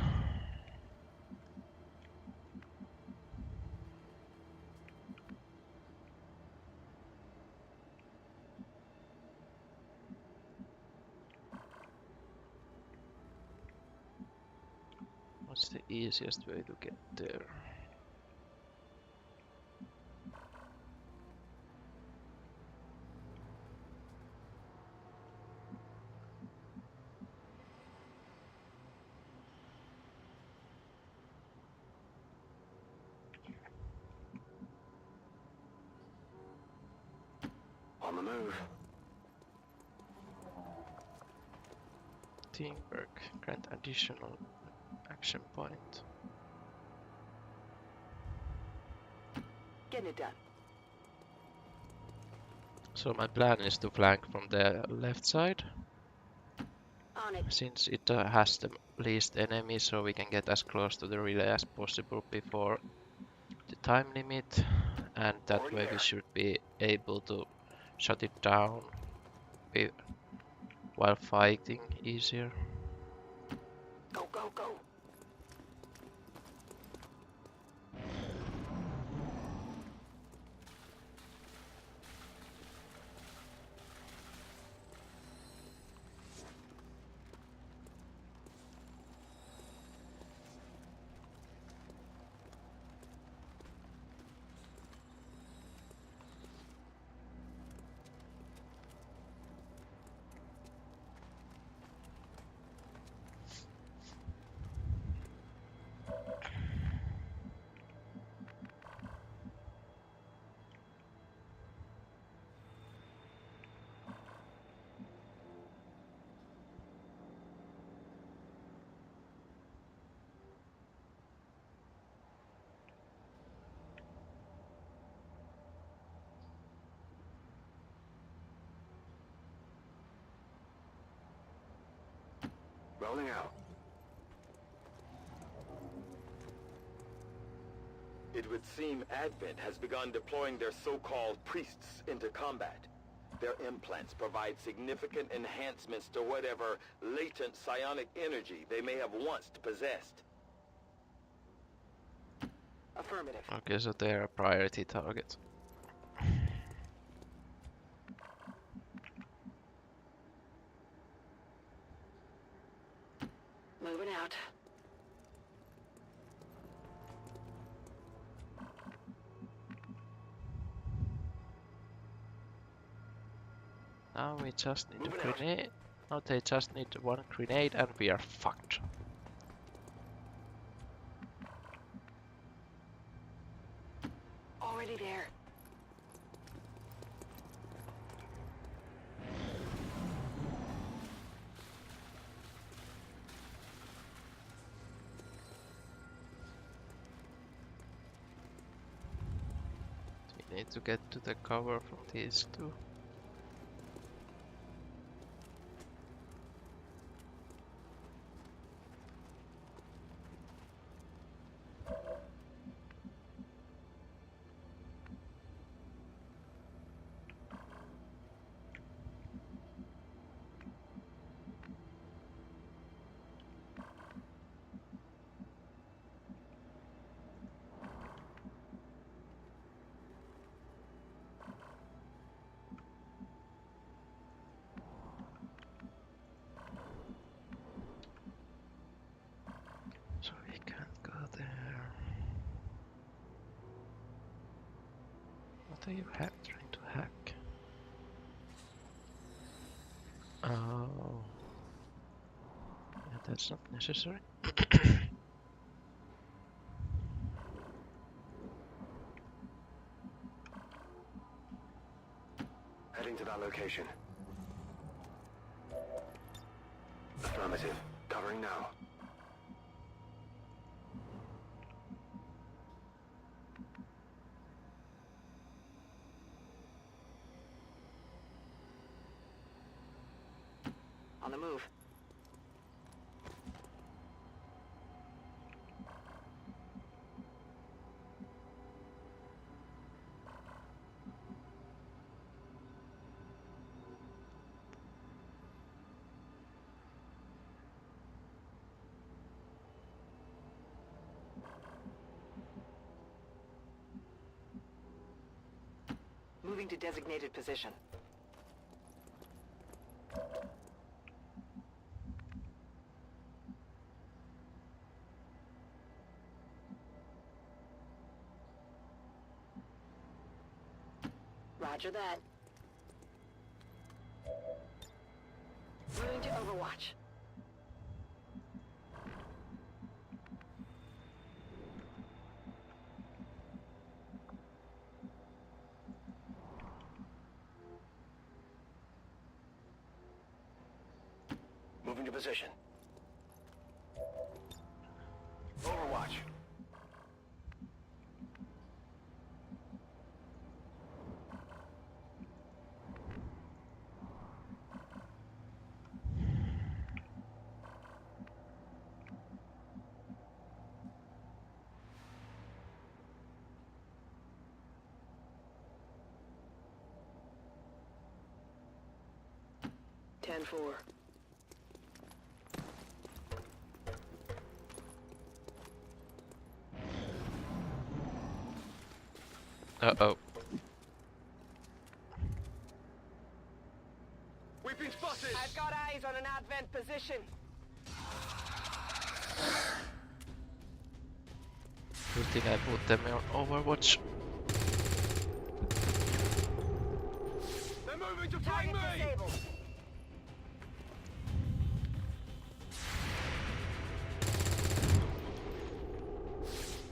What's the easiest way to get there? On the move. Teamwork, grant additional action point. Getting it done. So my plan is to flank from the left side. On it. Since it has the least enemies, so we can get as close to the relay as possible before the time limit, and that way we should be able to shut it down while fighting easier. Go, go, go. Rolling out. It would seem Advent has begun deploying their so-called priests into combat. Their implants provide significant enhancements to whatever latent psionic energy they may have once possessed. Affirmative. Okay, so they're a priority target. Moving out. Now we just need a grenade. Now they just need one grenade and we are fucked. Already there. We need to get to the cover from these two. So we can't go there. What are you trying to hack? Oh. Yeah, that's not necessary. Heading to that location. Affirmative. Covering now. On the move. Moving to designated position. Roger that. Moving to Overwatch. Moving to position. Overwatch. Ten 4. Uh-oh. We've been spotted! I've got eyes on an Advent position. Good thing I put them on Overwatch. They're moving to Target find me! disabled.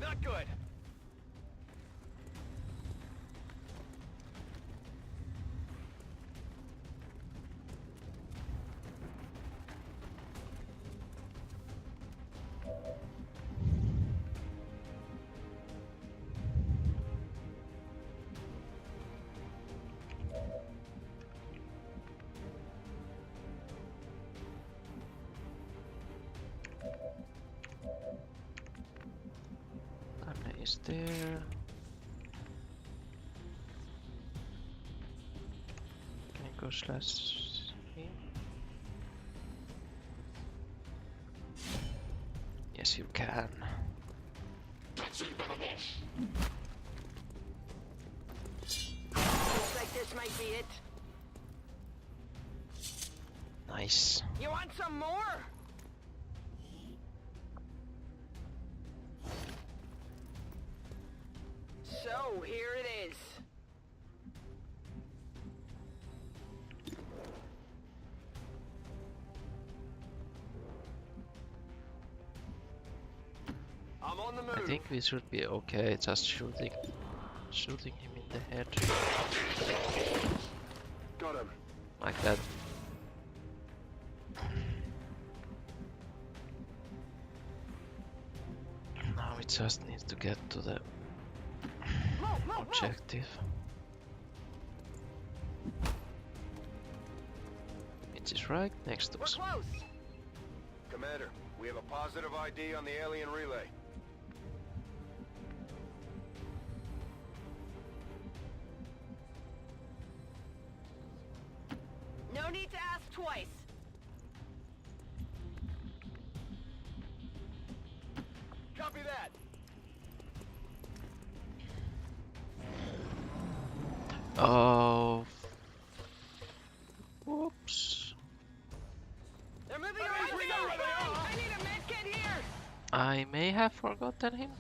Not good! is there. Can I go slash him? Yes, you can. Looks like this might be it. Nice. You want some more? So, here it is. I'm on the move. I think we should be okay just shooting him in the head. Got him. Like that. Now we just need to get to the objective. It is right next to us. We're close. Commander, we have a positive ID on the alien relay. No need to ask twice. Copy that. Oh. Whoops. They're moving around. I need a med kit here. I may have forgotten him.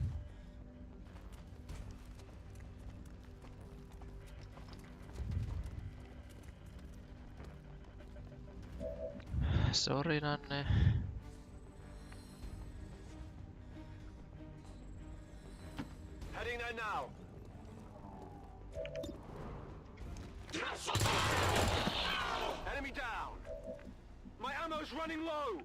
Sorry, Nanne. Heading there now. Enemy down. My ammo's running low.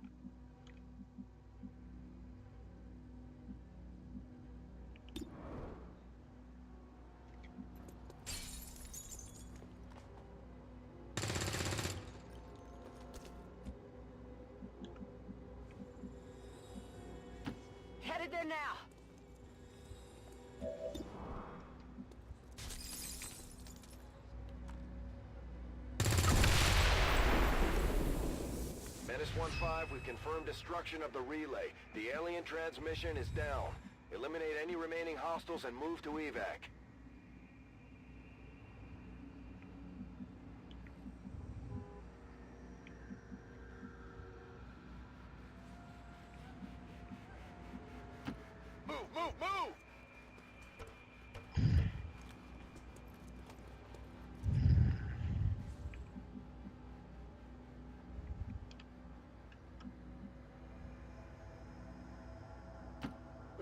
Headed there now. Menace 1-5, we've confirmed destruction of the relay. The alien transmission is down. Eliminate any remaining hostiles and move to evac. Move, move, move!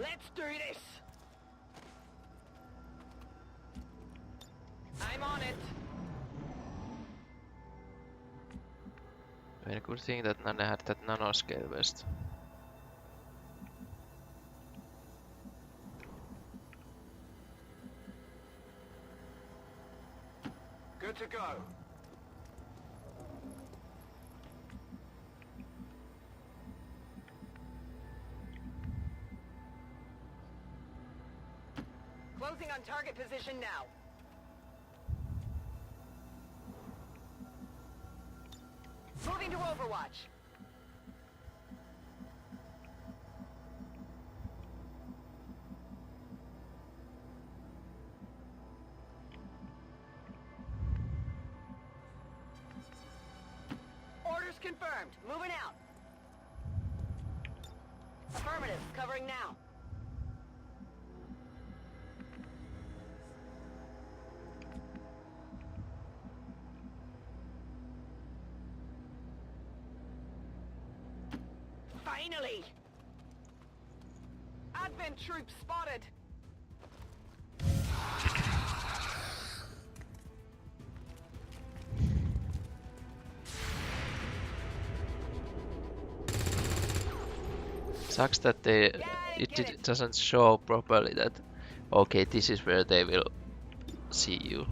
Let's do this. I'm on it. Very good thing that Nanne had that nanoscale vest. Good to go. Closing on target position now. Moving to Overwatch. Orders confirmed. Moving out. Affirmative. Covering now. Finally! Advent troops spotted! Sucks that it doesn't show properly that okay, this is where they will see you.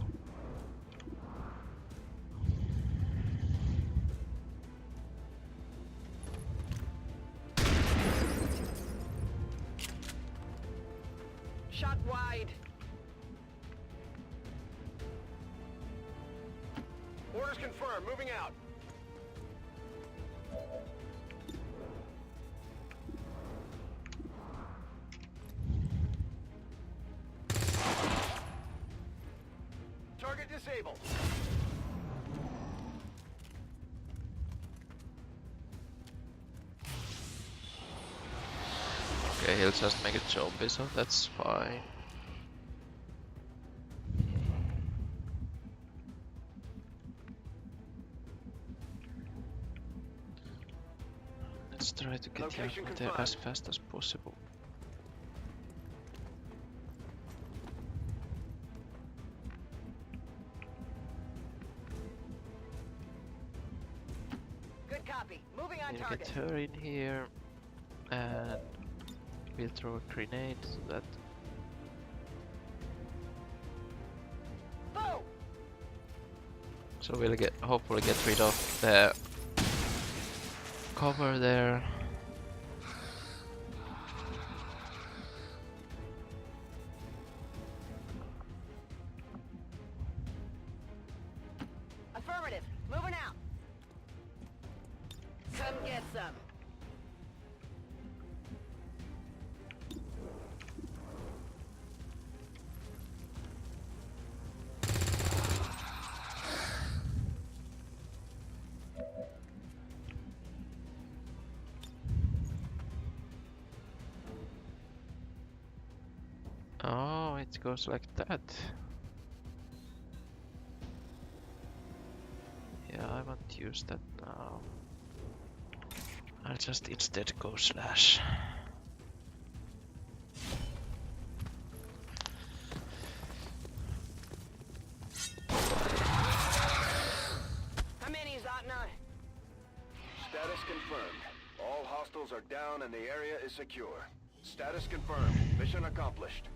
Shot confirmed. Moving out. Target disabled. Okay, he'll just make a zombie, so that's fine. Let's try to get Location Helka there confirmed. as fast as possible. Good copy. Moving on We'll target. get her in here, and we'll throw a grenade so that Boom! so we'll hopefully get rid of the cover there. Affirmative. Moving out. Come get some. Oh, it goes like that. Yeah, I won't use that now. I'll just instead go slash. How many is that now? Status confirmed. All hostiles are down and the area is secure. Status confirmed. Mission accomplished.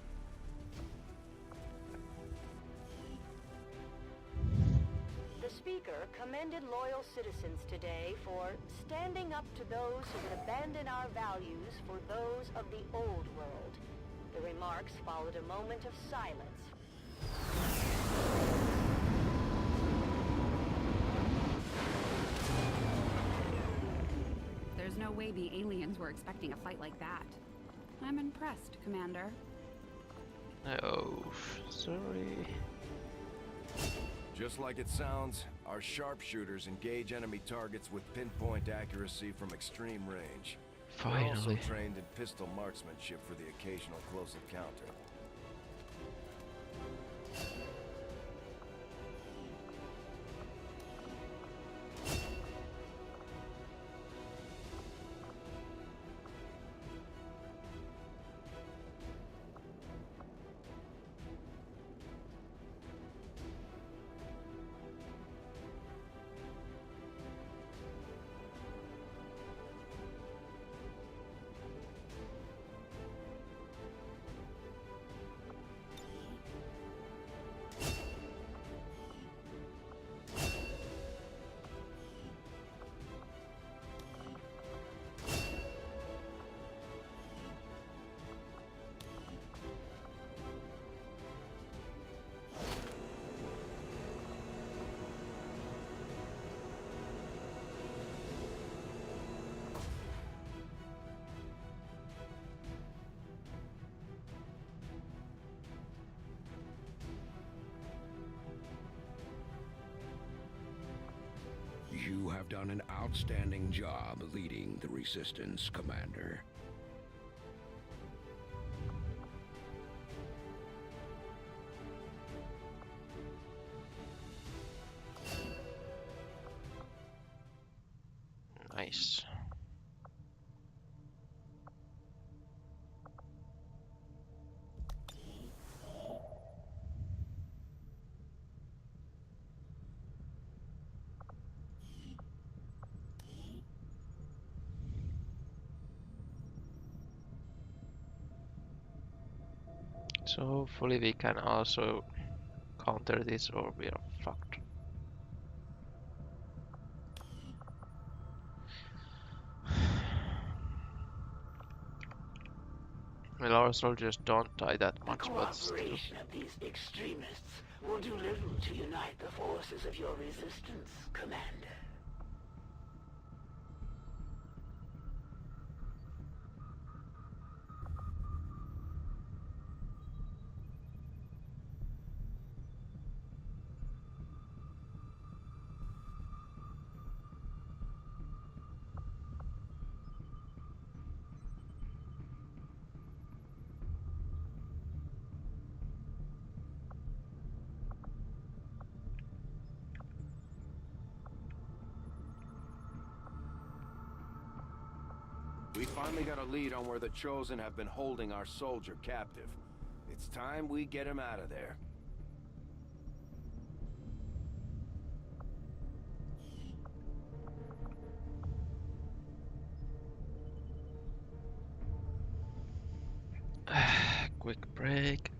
The speaker commended loyal citizens today for standing up to those who would abandon our values for those of the old world. The remarks followed a moment of silence. There's no way the aliens were expecting a fight like that. I'm impressed, Commander. Oh, sorry. Just like it sounds, our sharpshooters engage enemy targets with pinpoint accuracy from extreme range. They're also Finally. trained in pistol marksmanship for the occasional close encounter. You have done an outstanding job leading the Resistance, Commander. Nice. So hopefully we can also counter this or we are fucked. Well, our soldiers don't die that The much, but still. cooperation of these extremists will do little to unite the forces of your resistance, Commander. We finally got a lead on where the Chosen have been holding our soldier captive. It's time we get him out of there. Quick break.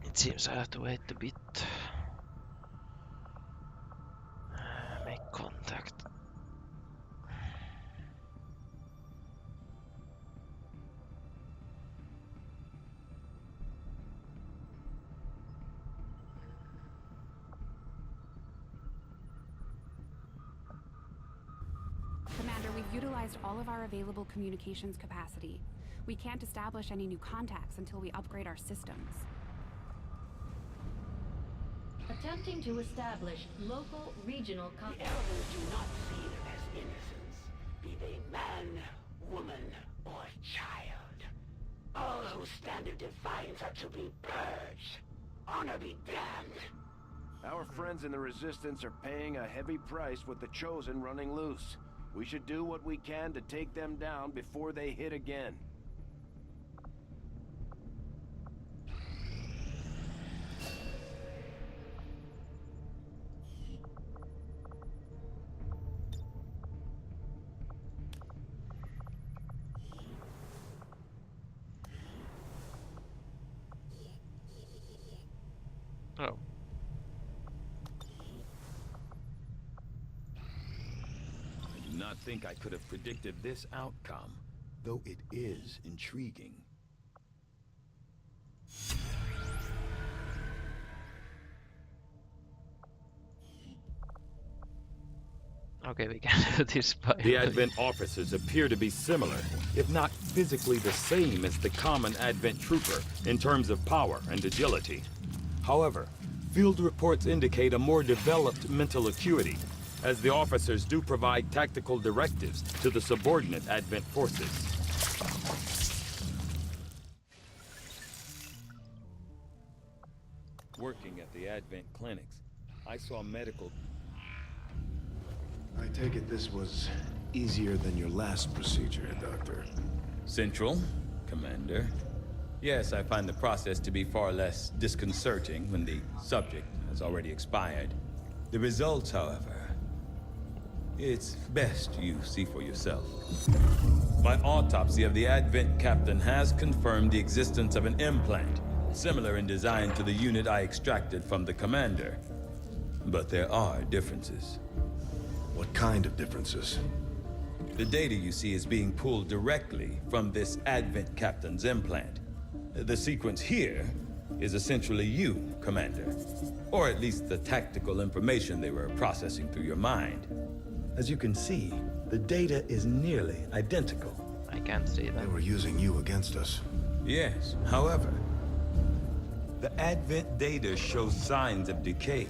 It seems I have to wait a bit. Make contact. Commander, we've utilized all of our available communications capacity. We can't establish any new contacts until we upgrade our systems. Attempting to establish local regional The contacts. elders do not see them as innocents, be they man, woman, or child. All who stand in defiance are to be purged. Honor be damned. Our friends in the Resistance are paying a heavy price with the Chosen running loose. We should do what we can to take them down before they hit again. Oh. I do not think I could have predicted this outcome, though it is intriguing. Okay, we can do this by The Advent officers appear to be similar, if not physically the same as the common Advent trooper in terms of power and agility. However, field reports indicate a more developed mental acuity, as the officers do provide tactical directives to the subordinate Advent forces. Working at the Advent clinics, I saw medical... I take it this was easier than your last procedure, Doctor. Central, Commander. Yes, I find the process to be far less disconcerting when the subject has already expired. The results, however, it's best you see for yourself. My autopsy of the Advent captain has confirmed the existence of an implant, similar in design to the unit I extracted from the Commander. But there are differences. What kind of differences? The data you see is being pulled directly from this Advent captain's implant. The sequence here is essentially you, Commander. Or at least the tactical information they were processing through your mind. As you can see, the data is nearly identical. I can't see that. They were using you against us. Yes, however, the Advent data shows signs of decay.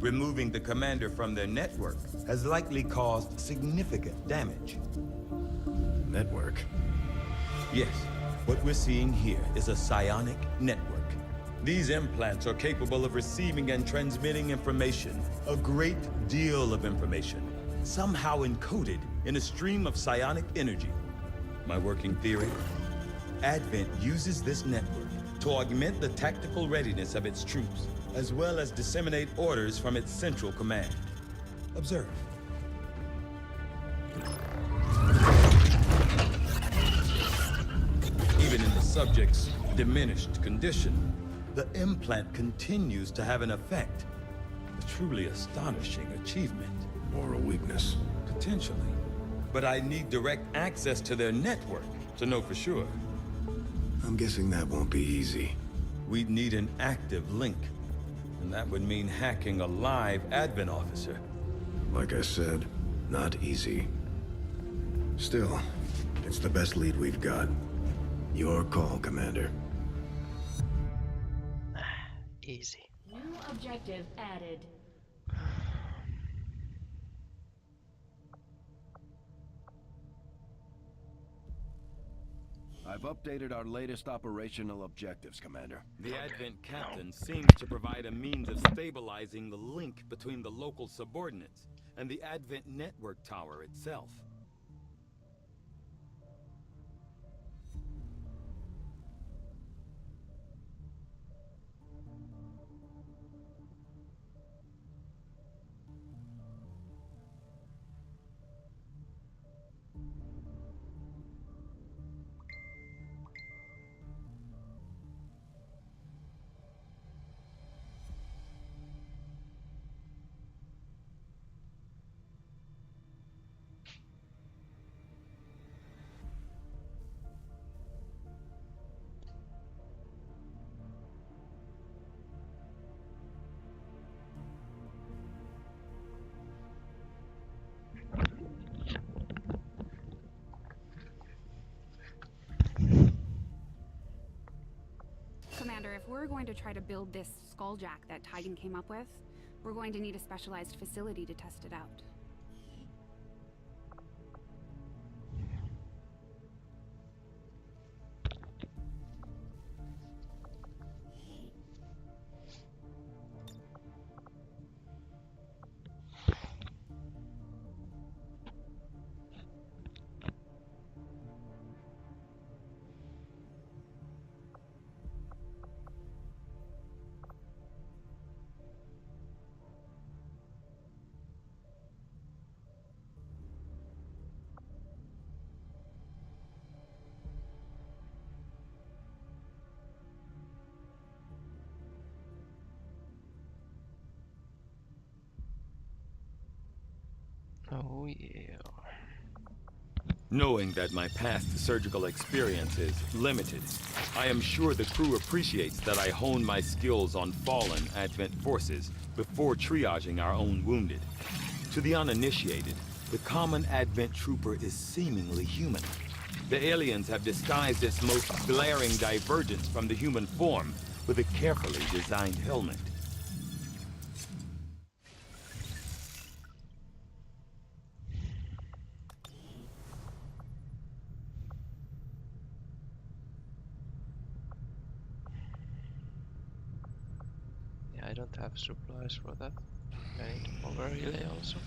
Removing the Commander from their network has likely caused significant damage. Network? Yes, What we're seeing here is a psionic network. These implants are capable of receiving and transmitting information, a great deal of information, somehow encoded in a stream of psionic energy. My working theory? Advent uses this network to augment the tactical readiness of its troops, as well as disseminate orders from its central command. Observe. Even in the subject's diminished condition, the implant continues to have an effect. A truly astonishing achievement. Or a weakness. Potentially. But I need direct access to their network to know for sure. I'm guessing that won't be easy. We'd need an active link. And that would mean hacking a live Advent officer. Like I said, not easy. Still, it's the best lead we've got. Your call, Commander. Easy. New objective added. I've updated our latest operational objectives, Commander. The Advent captain seems to provide a means of stabilizing the link between the local subordinates and the Advent network tower itself. Commander, if we're going to try to build this skulljack that Tigan came up with, we're going to need a specialized facility to test it out. Oh yeah. Knowing that my past surgical experience is limited, I am sure the crew appreciates that I hone my skills on fallen Advent forces before triaging our own wounded. To the uninitiated, the common Advent trooper is seemingly human. The aliens have disguised this most glaring divergence from the human form with a carefully designed helmet. Yeah, I don't have supplies for that. I need to power relay also.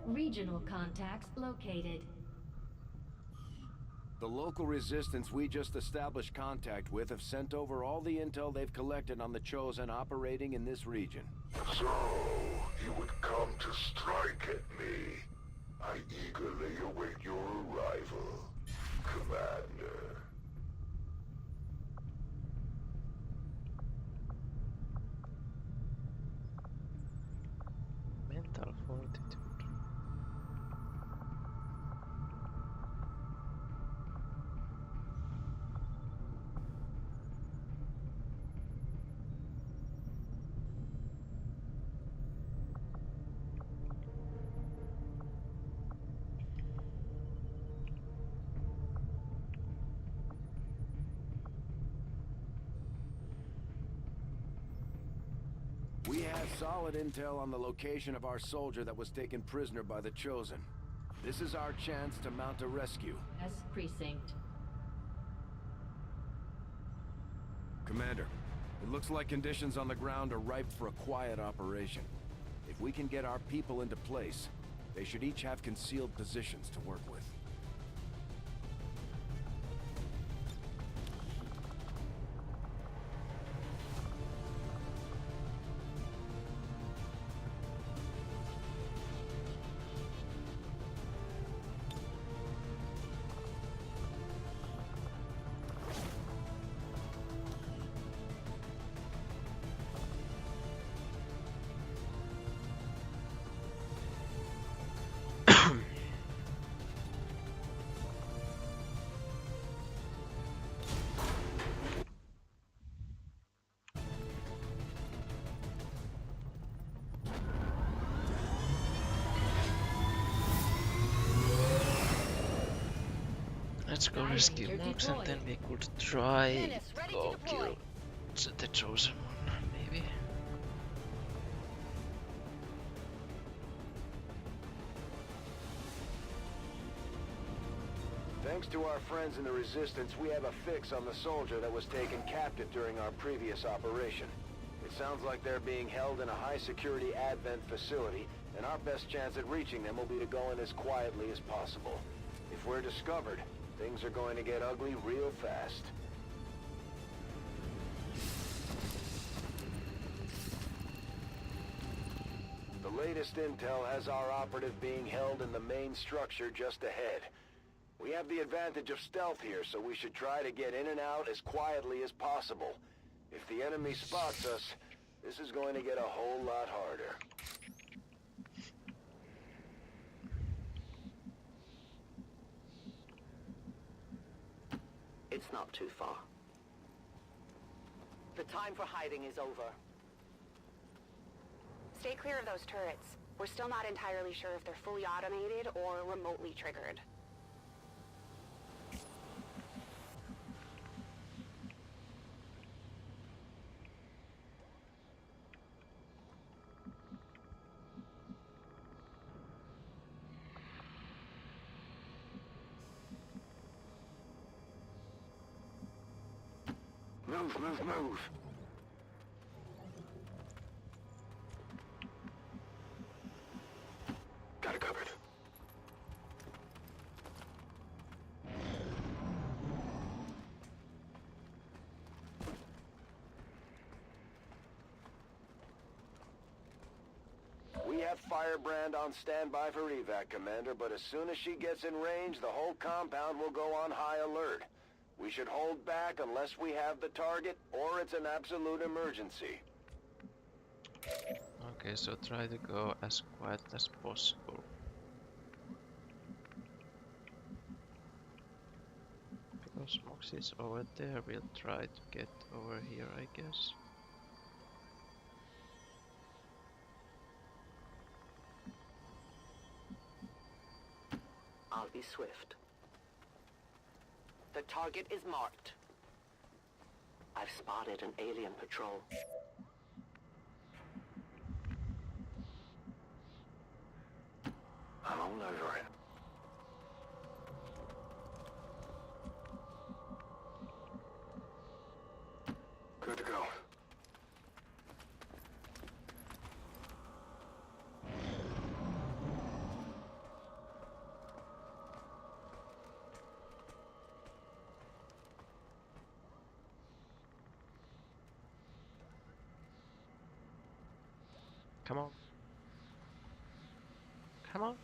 Regional contacts located. The local resistance we just established contact with have sent over all the intel they've collected on the Chosen operating in this region. So, you would come to strike at me. I eagerly await your arrival, Commander. Mental fortitude. have solid intel on the location of our soldier that was taken prisoner by the Chosen. This is our chance to mount a rescue. S precinct. Commander, it looks like conditions on the ground are ripe for a quiet operation. If we can get our people into place, they should each have concealed positions to work with. Let's go rescue monks and then we could try go kill the chosen one, maybe. Thanks to our friends in the Resistance, we have a fix on the soldier that was taken captive during our previous operation. It sounds like they're being held in a high-security Advent facility, and our best chance at reaching them will be to go in as quietly as possible. If we're discovered, things are going to get ugly real fast. The latest intel has our operative being held in the main structure just ahead. We have the advantage of stealth here, so we should try to get in and out as quietly as possible. If the enemy spots us, this is going to get a whole lot harder. It's not too far. The time for hiding is over. Stay clear of those turrets. We're still not entirely sure if they're fully automated or remotely triggered. Move, move, move! Got it covered. We have Firebrand on standby for evac, Commander, but as soon as she gets in range, the whole compound will go on high alert. We should hold back unless we have the target, or it's an absolute emergency. Okay, so try to go as quiet as possible. Because Mox is over there, we'll try to get over here, I guess. I'll be swift. The target is marked. I've spotted an alien patrol. I'm all over it. Good to go. Come on. Come on.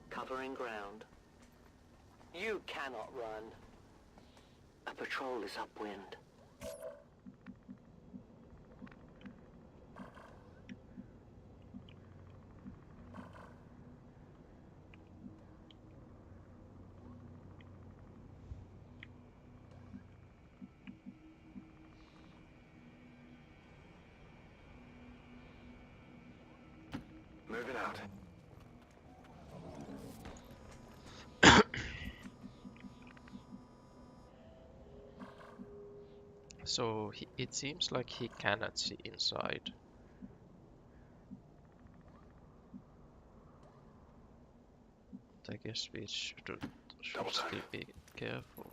Covering ground. You cannot run. A patrol is upwind. Moving out. So it seems like he cannot see inside. I guess we should still be careful.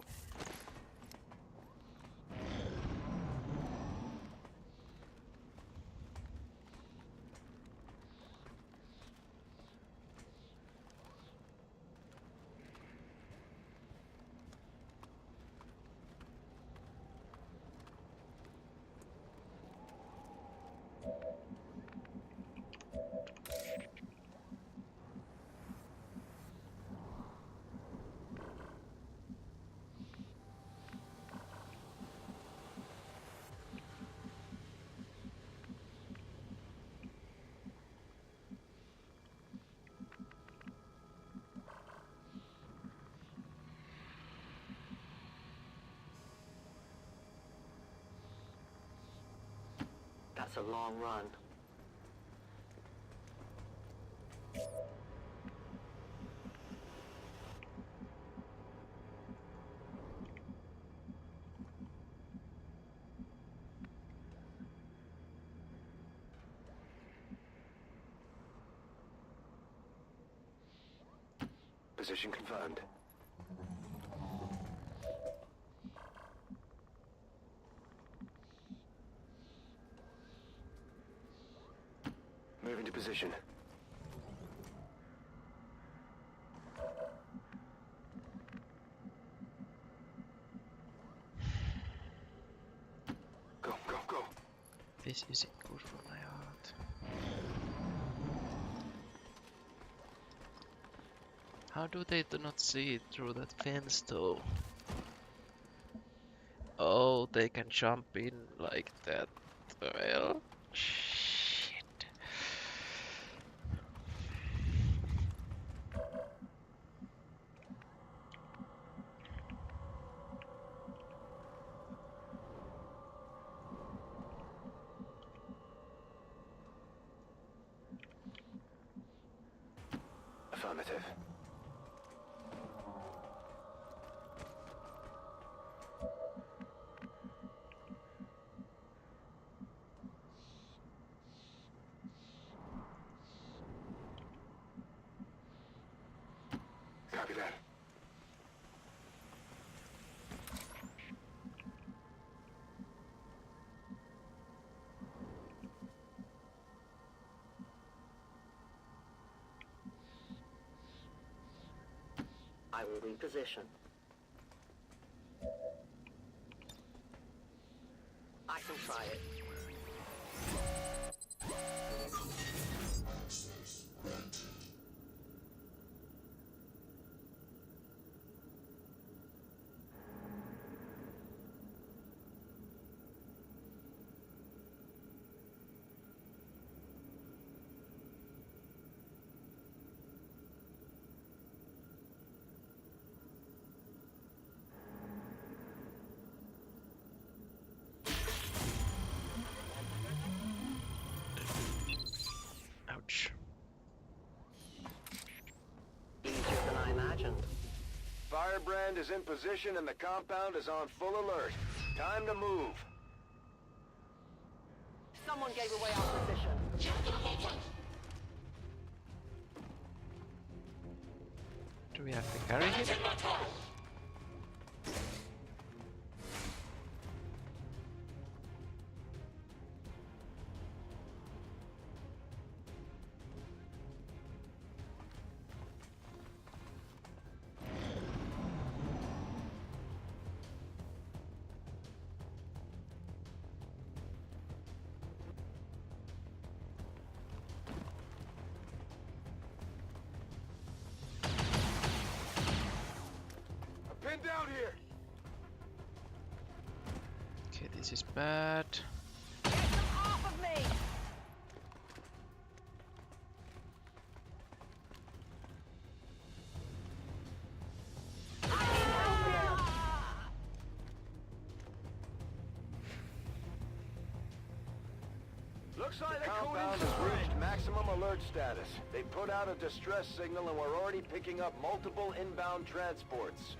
That's a long run. Position confirmed. Moving to position. Go, go, go. This isn't good for my heart. How do they not see it through that fence though? Oh, they can jump in like that. Well, shit. Affirmative. Copy that. I will reposition. I can try it. Ouch. Easier than I imagined. Firebrand is in position and the compound is on full alert. Time to move. Someone gave away our position. Do we have to carry him? Pinned down here. Okay, this is bad. Get them off of me! Look Looks like the compound has reached maximum alert status. They put out a distress signal and we're already picking up multiple inbound transports.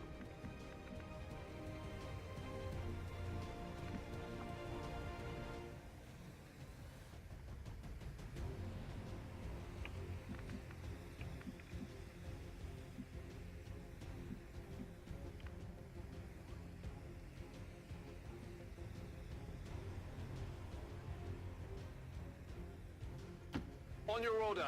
On your order.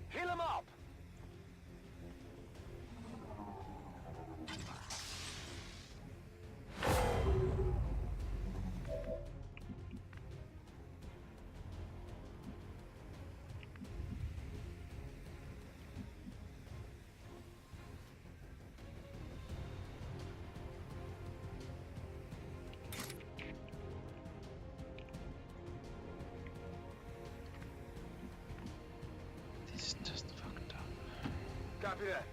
Heal him up! This is just fucked up. Copy that.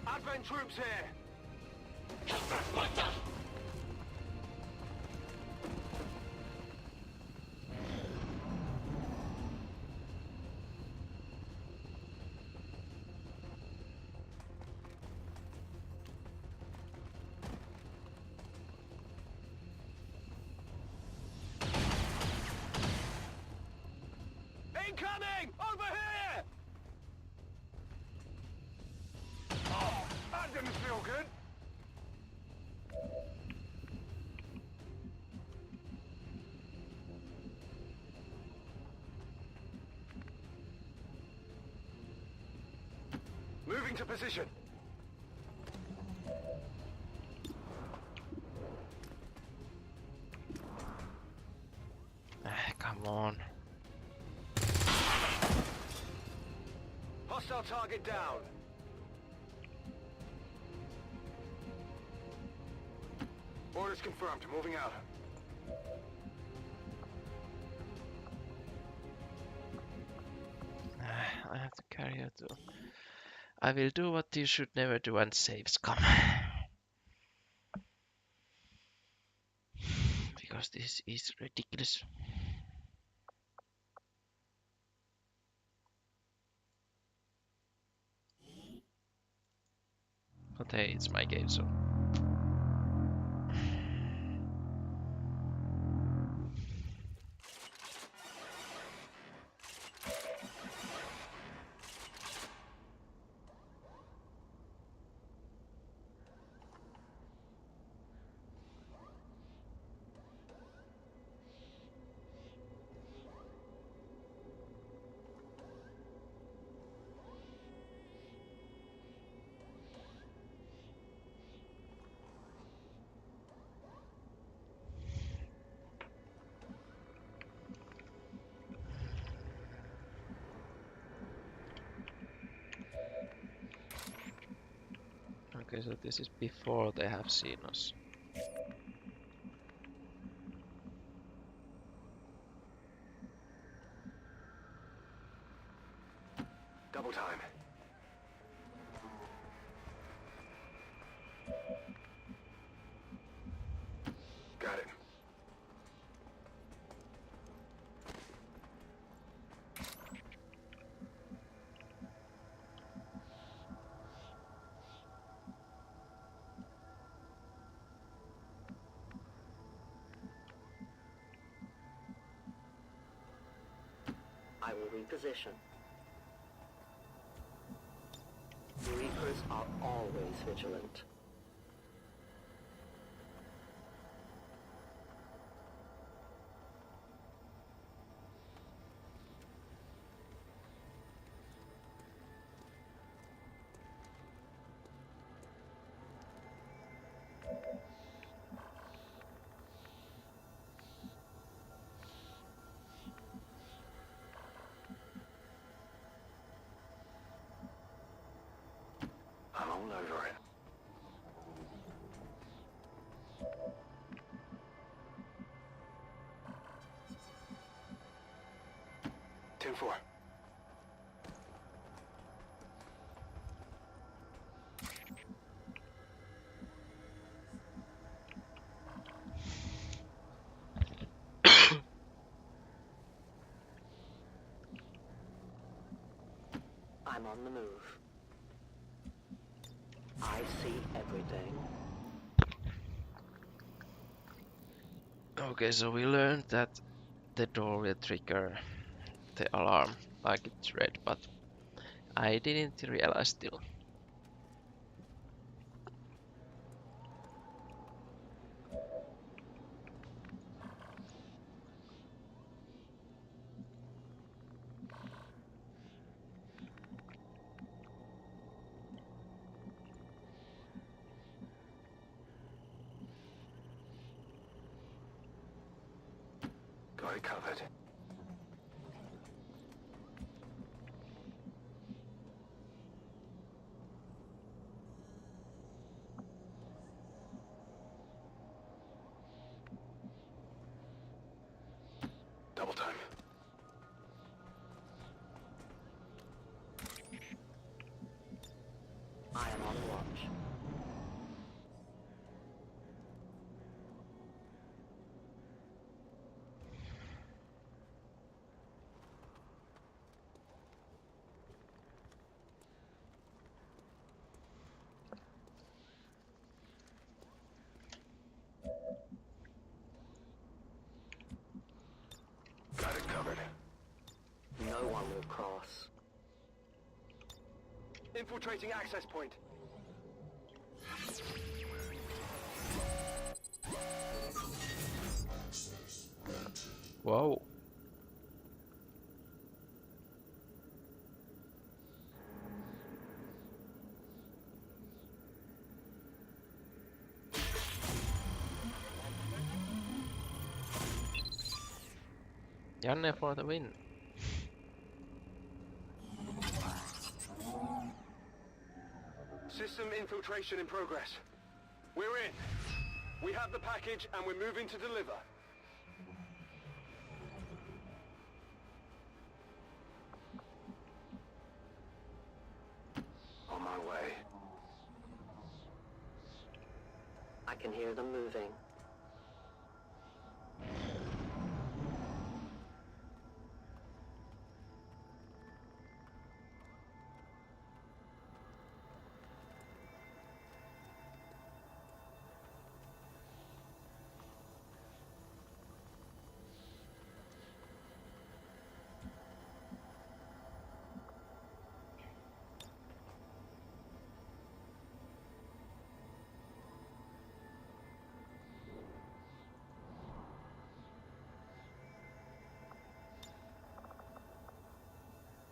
Advent troops here! Incoming! Over here! Oh, that didn't feel good. Moving to position. Come on. Hostile target down. Orders confirmed. Moving out. I have to carry her to. I will do what you should never do and save XCOM. Because this is ridiculous. But hey, it's my game, so. Okay, so this is before they have seen us. Double time. Got it. I will reposition. The Reapers are always vigilant. looking for? I'm on the move. I see everything. Okay, so we learned that the door will trigger the alarm like it's red, but I didn't realize still. Got it covered. Double time. I am on watch. Got it covered. No one will cross. Infiltrating access point. Whoa. Nanne for the win. System infiltration in progress. We're in. We have the package and we're moving to deliver. On my way. I can hear them moving.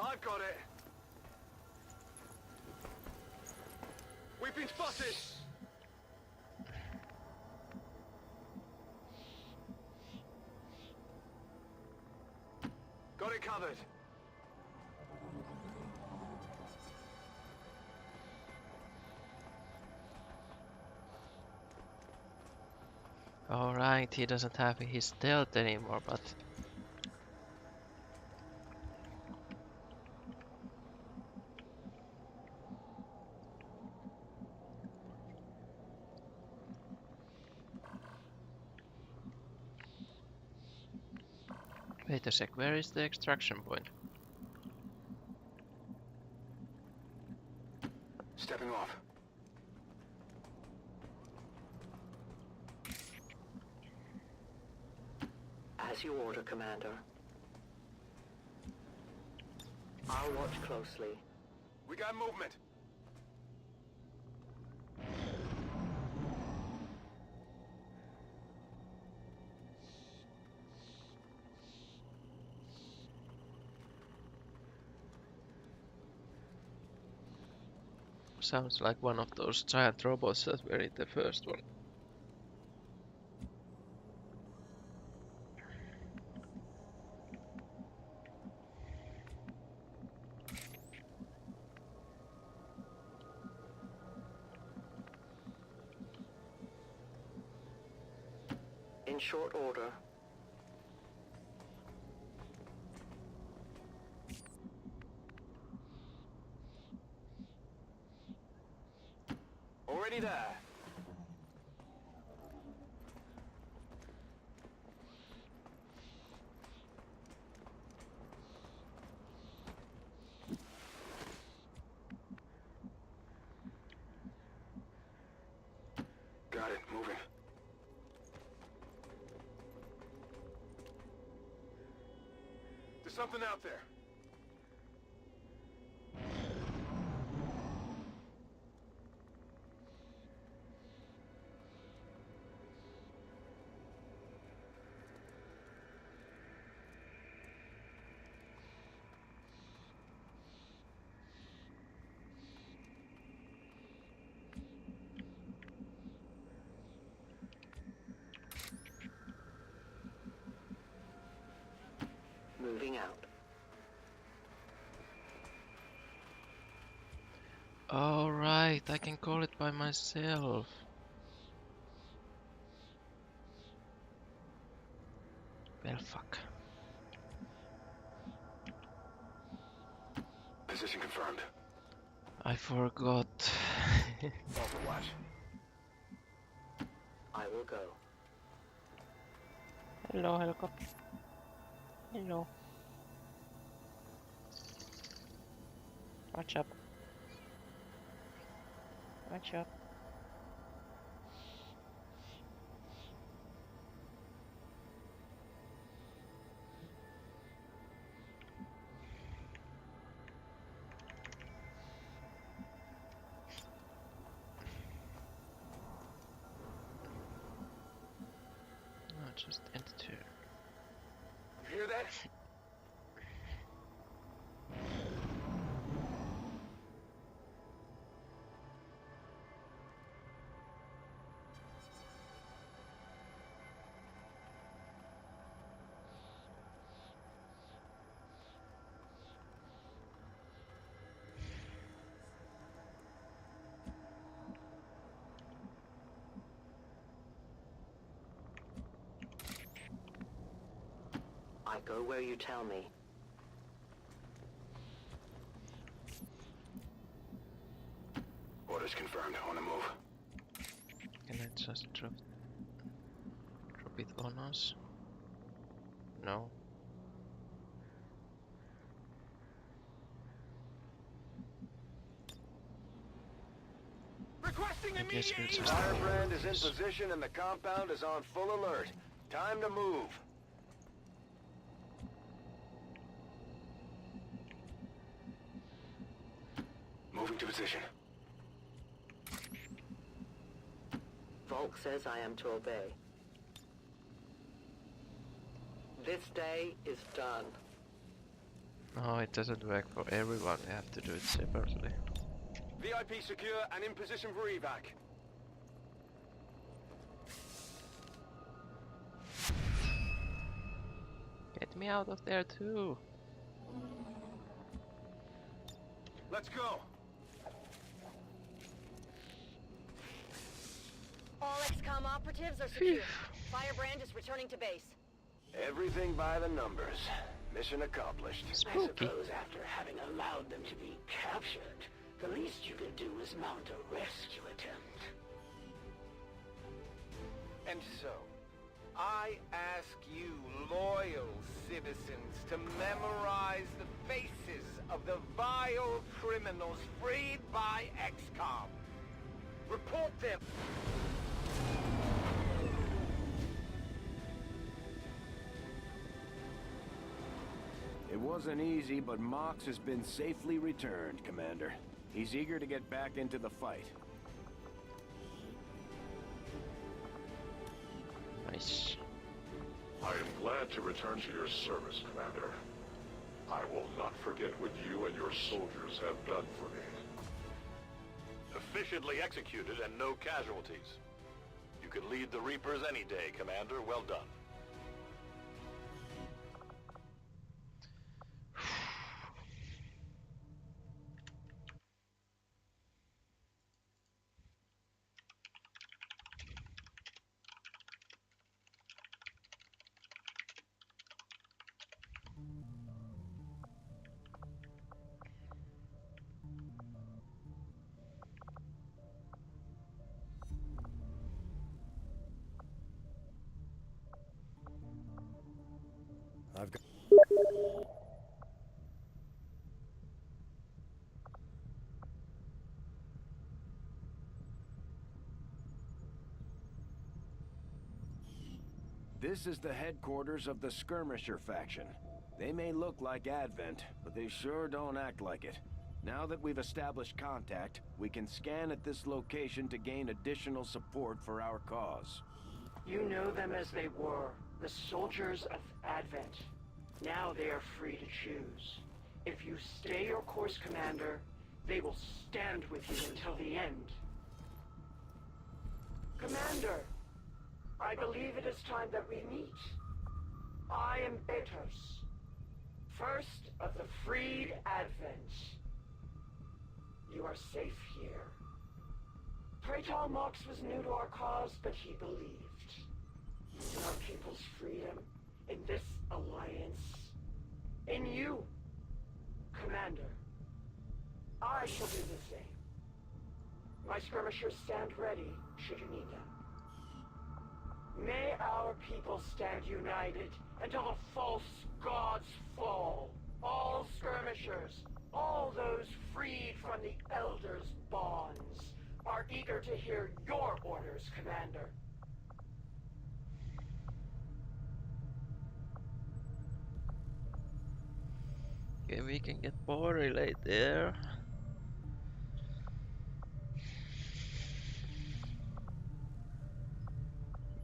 I've got it. We've been spotted. Got it covered. Alright, he doesn't have his stealth anymore, but wait a sec, where is the extraction point? Stepping off. As you order, Commander. I'll watch closely. We got movement. Sounds like one of those giant robots that were in the first one. In short order. already there. Got it, moving. There's something out there. Moving out. Alright, I can call it by myself. Well, fuck. Position confirmed. I forgot. Overwatch. I will go. Hello, Helka. Hello. What's up? What's up? No, just enter. You hear that? I go where you tell me. Orders confirmed. On the move. Can I just drop it on us? No. Requesting I guess we'll just Firebrand is in position and the compound is on full alert. Time to move. Moving to position. Volk says I am to obey. This day is done. No, it doesn't work for everyone. You have to do it separately. VIP secure and in position for evac. Get me out of there too. Let's go. All XCOM operatives are secure. Firebrand is returning to base. Everything by the numbers. Mission accomplished. I suppose after having allowed them to be captured, the least you can do is mount a rescue attempt. And so, I ask you, loyal citizens, to memorize the faces of the vile criminals freed by XCOM. Report them. It wasn't easy, but Mox has been safely returned, Commander. He's eager to get back into the fight. Nice. I am glad to return to your service, Commander. I will not forget what you and your soldiers have done for me. Efficiently executed and no casualties. You could lead the Reapers any day, Commander. Well done. I've got... This is the headquarters of the Skirmisher faction. They may look like Advent, but they sure don't act like it. Now that we've established contact, we can scan at this location to gain additional support for our cause. You know them as they were, the soldiers of Advent. Now they are free to choose. If you stay your course, Commander, they will stand with you until the end. Commander, I believe it is time that we meet. I am Betos, first of the freed Advent. You are safe here. Praetor Mox was new to our cause, but he believed in our people's freedom, in this alliance, in you, Commander. I shall do the same. My skirmishers stand ready, should you need them. May our people stand united until the false gods fall. All skirmishers, all those freed from the Elders' bonds, are eager to hear your orders, Commander. Okay, we can get power relay there.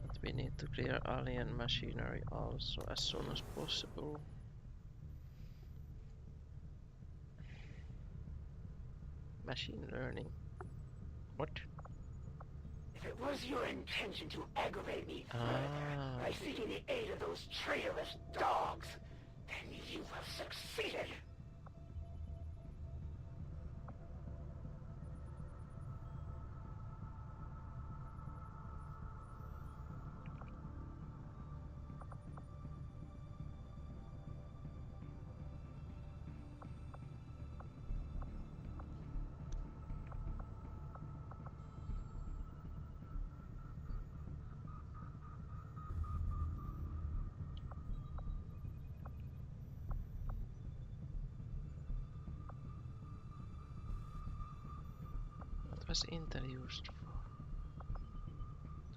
But we need to clear alien machinery also as soon as possible. Machine learning. What? If it was your intention to aggravate me further by seeking the aid of those traitorous dogs, then you have succeeded. What was Intel used for?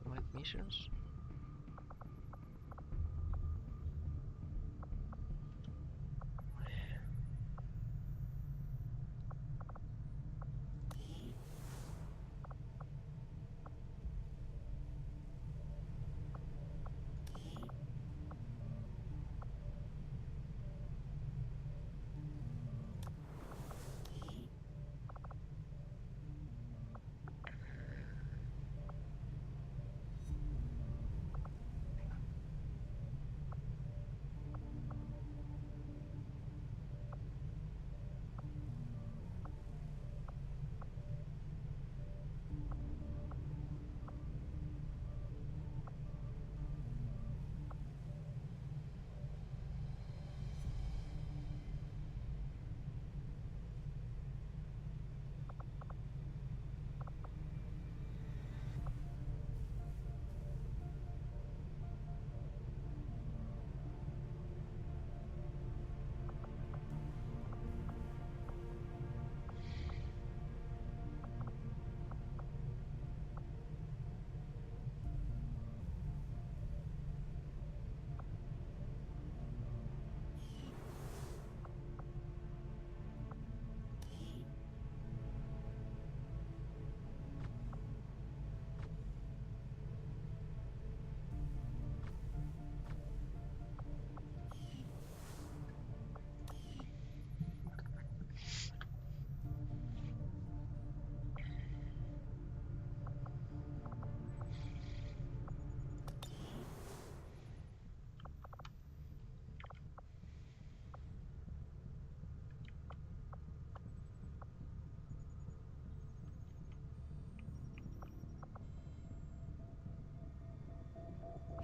To make missions?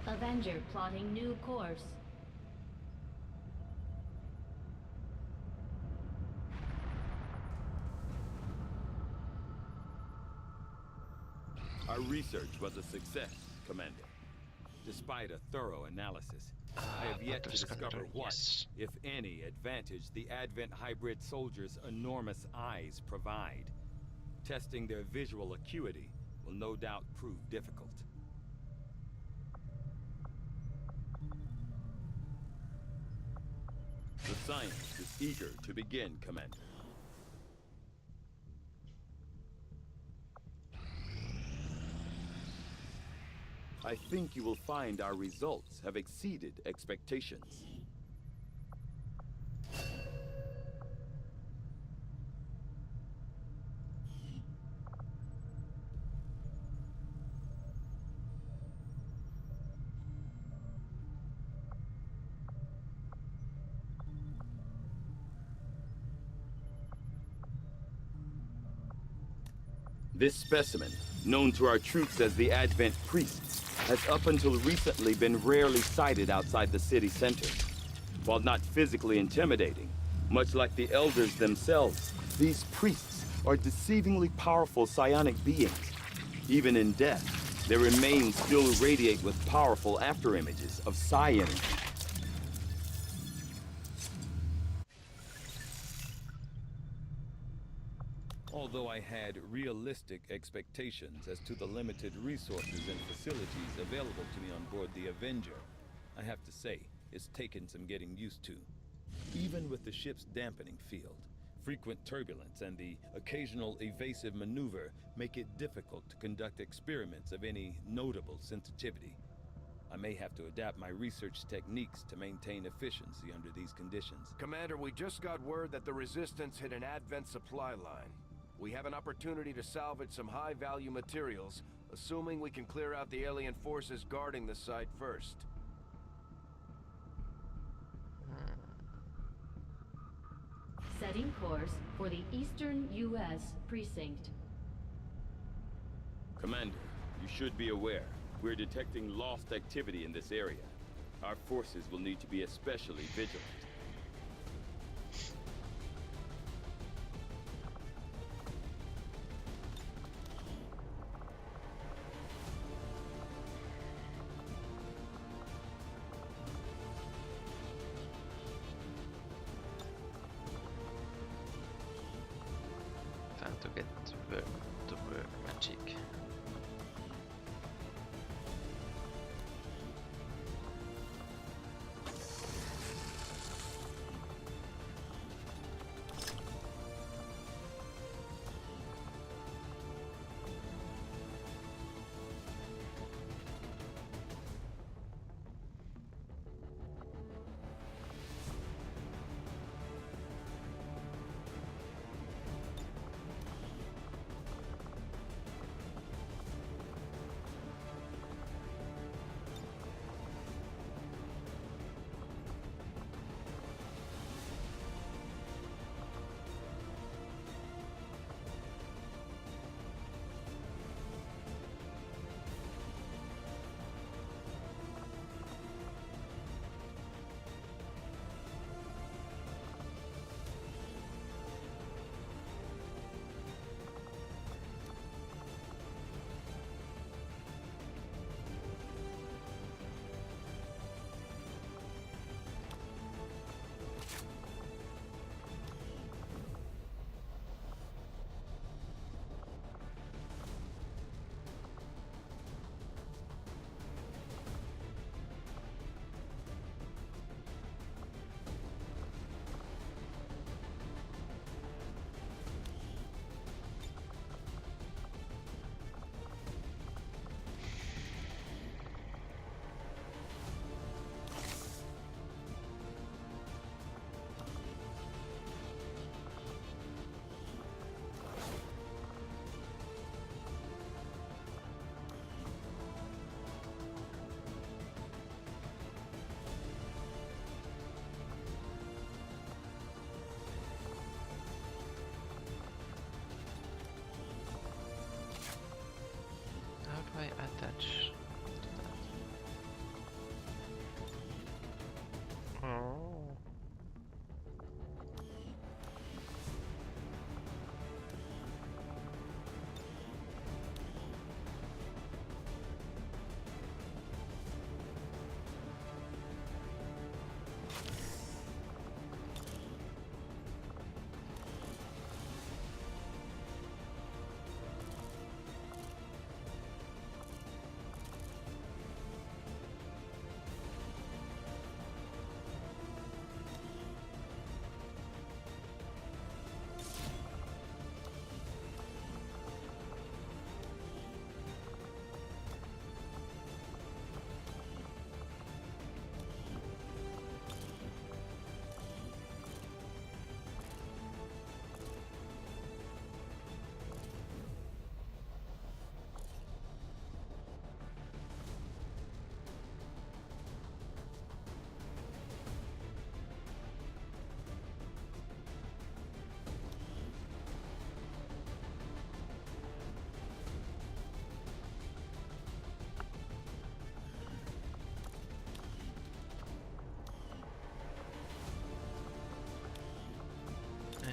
Avenger plotting new course. Our research was a success, Commander. Despite a thorough analysis, I have yet to discover what, yes. if any, advantage the Advent hybrid soldiers' enormous eyes provide. Testing their visual acuity will no doubt prove difficult. The scientist is eager to begin, Commander. I think you will find our results have exceeded expectations. This specimen, known to our troops as the Advent Priests, has up until recently been rarely sighted outside the city center. While not physically intimidating, much like the Elders themselves, these priests are deceivingly powerful psionic beings. Even in death, their remains still radiate with powerful afterimages of psi energy. Although I had realistic expectations as to the limited resources and facilities available to me on board the Avenger, I have to say, it's taken some getting used to. Even with the ship's dampening field, frequent turbulence and the occasional evasive maneuver make it difficult to conduct experiments of any notable sensitivity. I may have to adapt my research techniques to maintain efficiency under these conditions. Commander, we just got word that the Resistance hit an Advent supply line. We have an opportunity to salvage some high-value materials, assuming we can clear out the alien forces guarding the site first. Setting course for the Eastern U.S. Precinct. Commander, you should be aware, we're detecting lost activity in this area. Our forces will need to be especially vigilant. Time to get to work magic.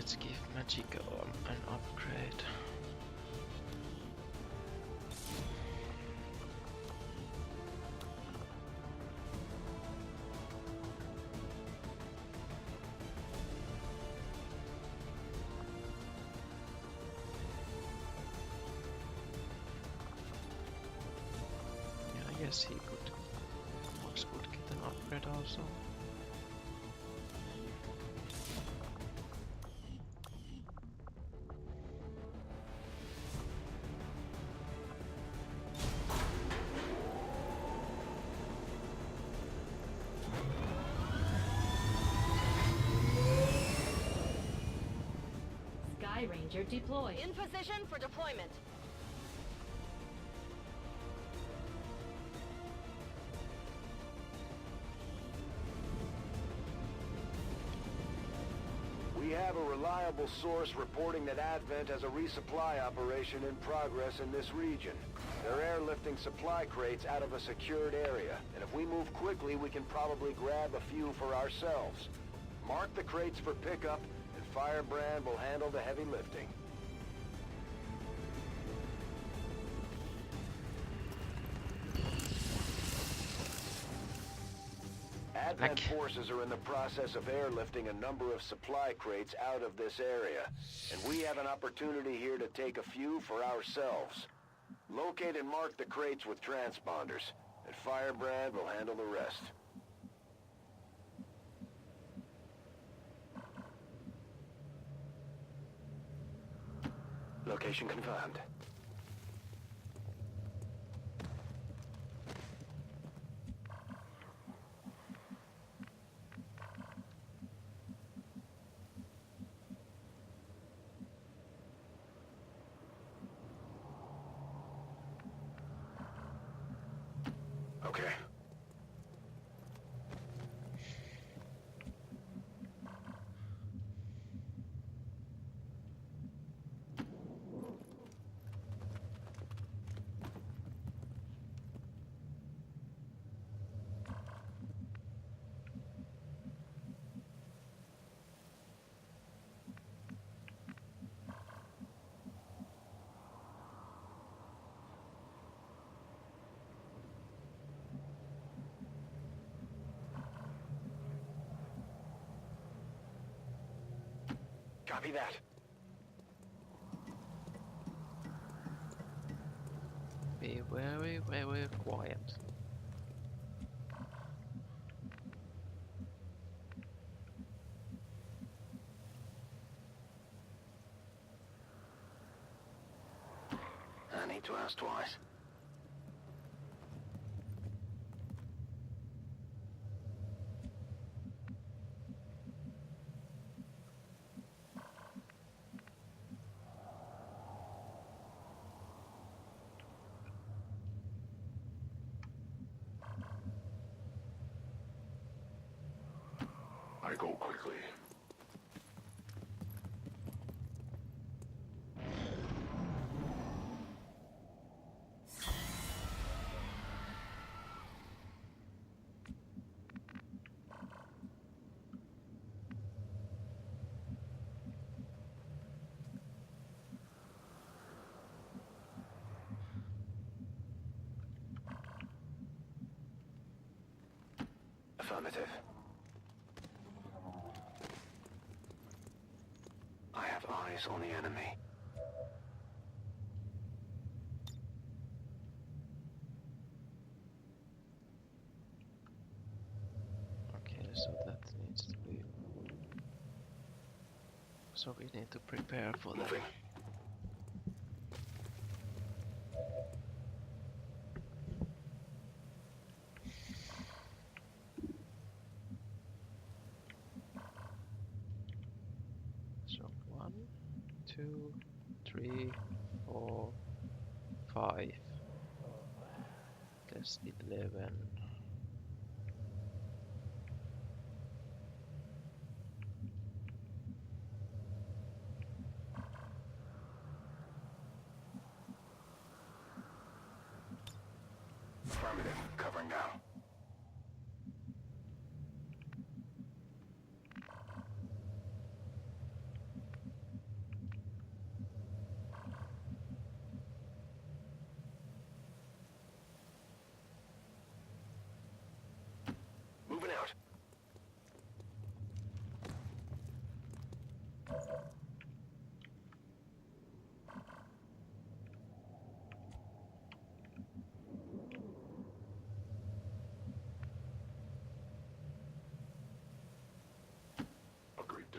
Let's give Magic an upgrade. Yeah, I guess he could. Max could get an upgrade also. Sky Ranger deployed. In position for deployment. We have a reliable source reporting that Advent has a resupply operation in progress in this region. They're airlifting supply crates out of a secured area, and if we move quickly, we can probably grab a few for ourselves. Mark the crates for pickup, and Firebrand will handle the heavy lifting. Advent forces are in the process of airlifting a number of supply crates out of this area, and we have an opportunity here to take a few for ourselves. Locate and mark the crates with transponders, and Firebrand will handle the rest. Location confirmed. Okay. Copy that. Be very, very quiet. I need to ask twice. I go quickly. Affirmative. I have eyes on the enemy. Okay, so that needs to be... So we need to prepare for that. So 1, 2, 3, 4, 5. That's 11. Affirmative. Covering now.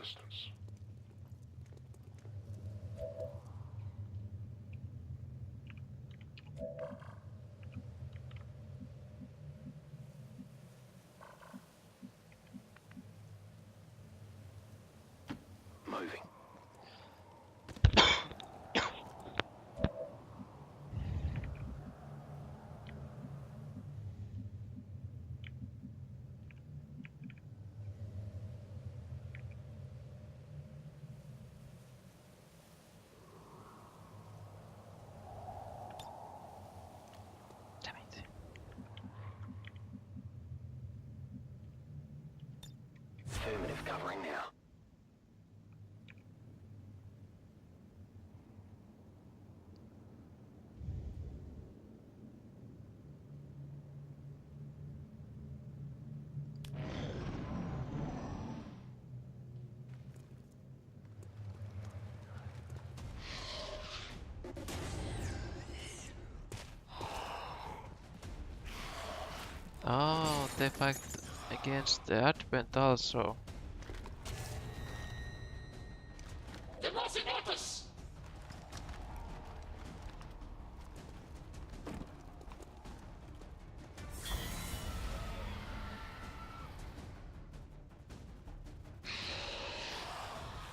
Resistance. Moving. Damn it. Affirmative, covering now. Oh, they fight against the Advent also.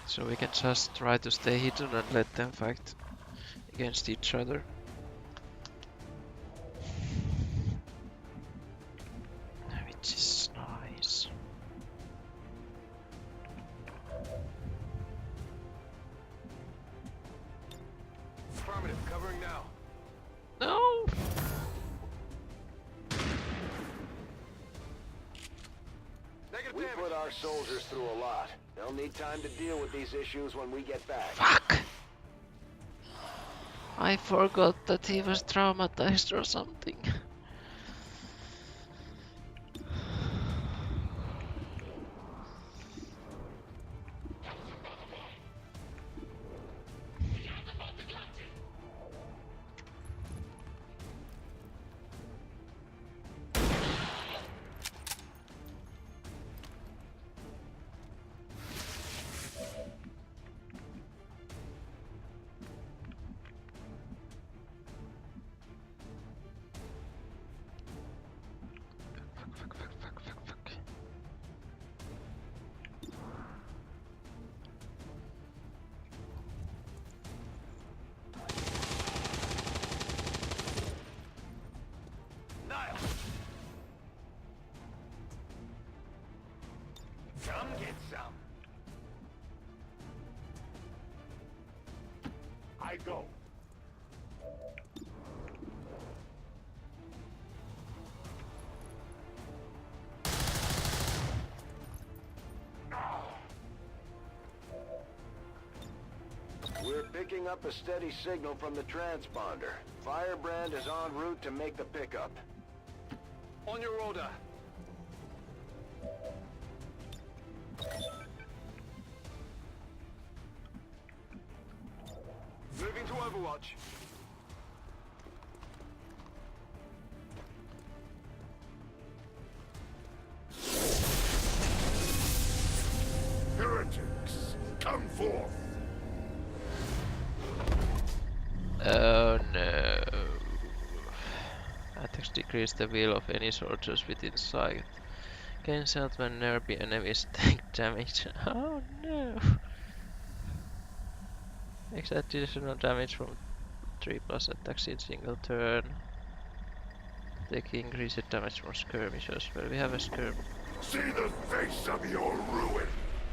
So we can just try to stay hidden and let them fight against each other. Which is nice. Affirmative, covering now. No! We put our soldiers through a lot. They'll need time to deal with these issues when we get back. Fuck! I forgot that he was traumatized or something. Come get some. I go. We're picking up a steady signal from the transponder. Firebrand is en route to make the pickup. On your order. Moving to Overwatch. Heretics, come forth. Oh no. Attacks decrease the will of any soldiers within sight. Cancelled when nearby enemies take damage. Oh no. Makes additional damage from 3+ attacks in single turn. Take increased damage from skirmishers. Well, we have a skirm. See the face of your ruin.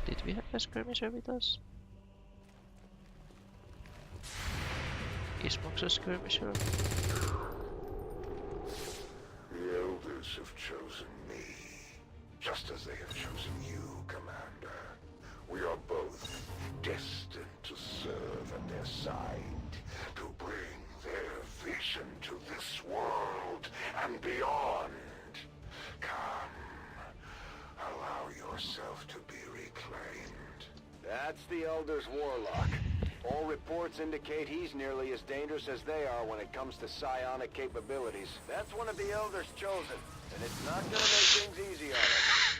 Did we have a skirmisher with us? Is Mox a skirmisher? The elders have chosen me, just as they have chosen you, Commander. We are both destined to serve at their side, to bring their vision to this world and beyond. Come, allow yourself to be reclaimed. That's the Elder's warlock. All reports indicate he's nearly as dangerous as they are when it comes to psionic capabilities. That's one of the Elders chosen, and it's not gonna make things easy on us.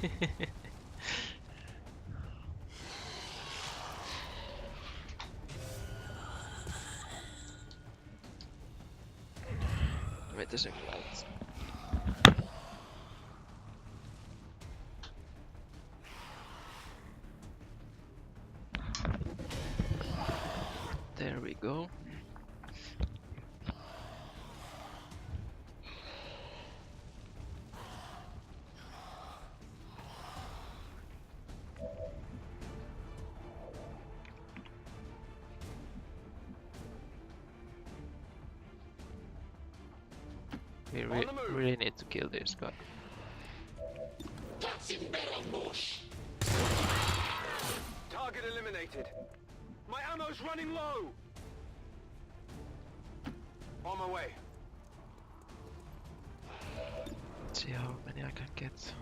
Wait a second. There we go. We really need to kill this guy. Target eliminated. My ammo's running low. On my way. Let's see how many I can get.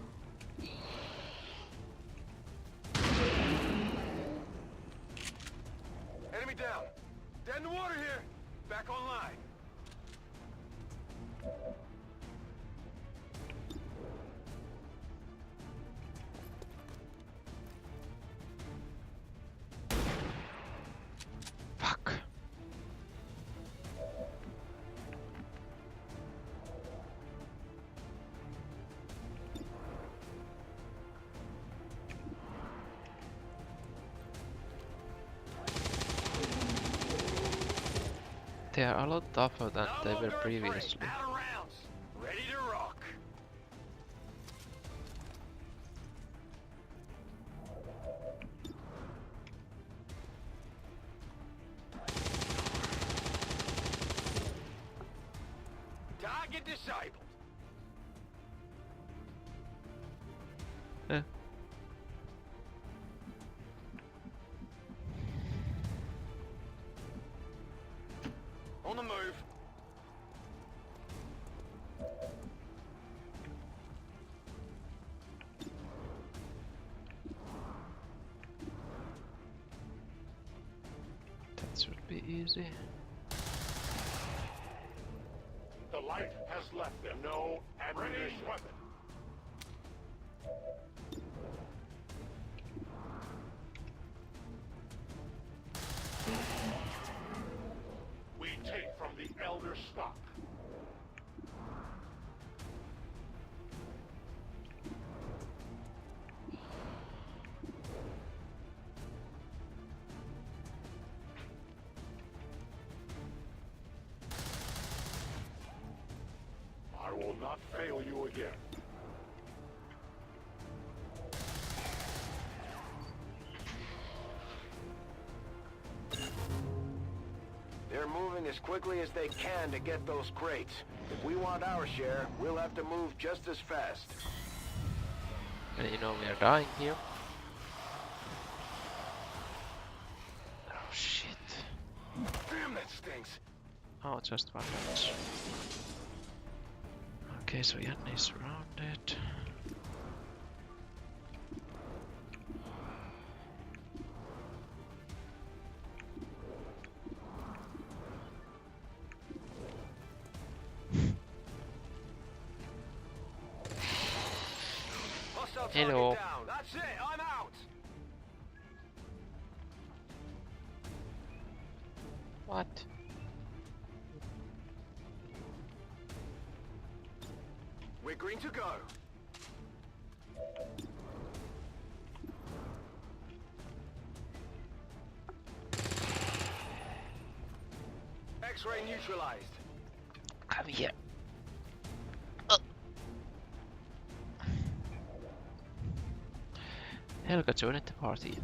Enemy down. Dead in the water here. Back online. Fuck. They are a lot tougher than they were previously. Out of rounds. Ready to rock. Target disabled. On the move. That should be easy. The light has left them no ammunition. Weapon. We take from the elder stock. I will not fail you again. They're moving as quickly as they can to get those crates. If we want our share, we'll have to move just as fast. And you know we are dying here. Oh shit. Damn, that stinks. Oh, just one damage. Okay, so Yanni is surrounded. Hostile Hello. target down. That's it. I'm out. What? We're green to go. X-ray neutralized. Come here. Helka joined the party.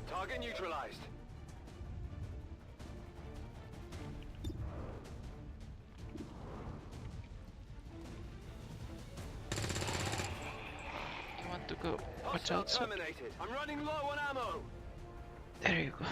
Target neutralized. You want to go? Watch Hostile out, son. terminated. I'm running low on ammo. There you go.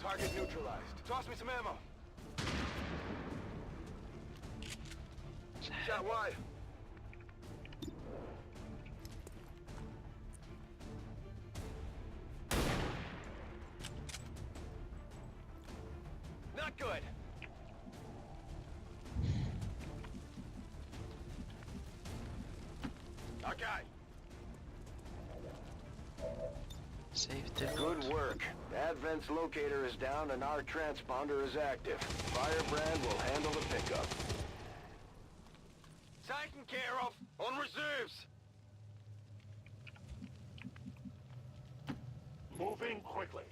Target neutralized. Toss me some ammo. Shot wide. Not good. Okay. Safety. Good work. Advent's locator is down and our transponder is active. Firebrand will handle the pickup. Taken care of. On reserves. Moving quickly.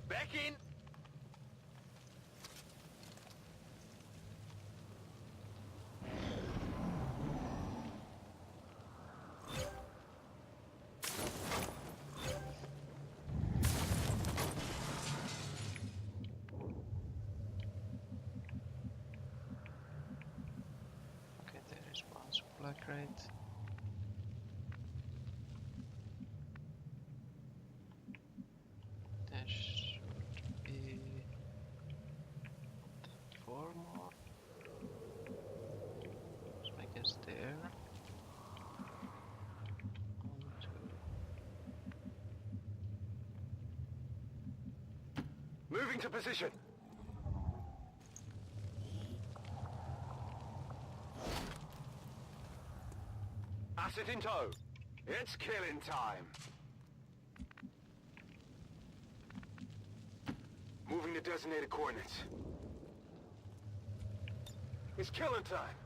Back in. Okay, there is one supply crate. There should be 4 more. So I guess there. 1, 2. Moving to position. Asset in tow. It's killing time. Moving to designated coordinates. It's killing time.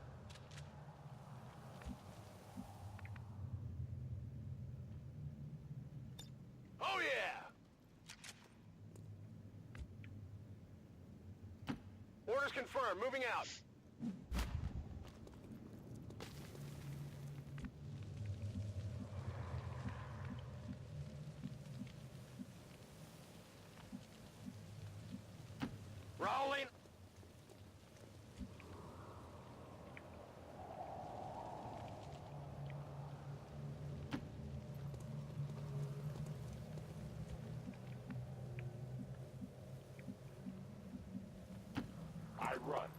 Oh yeah! Orders confirmed. Moving out. Rolling. I run.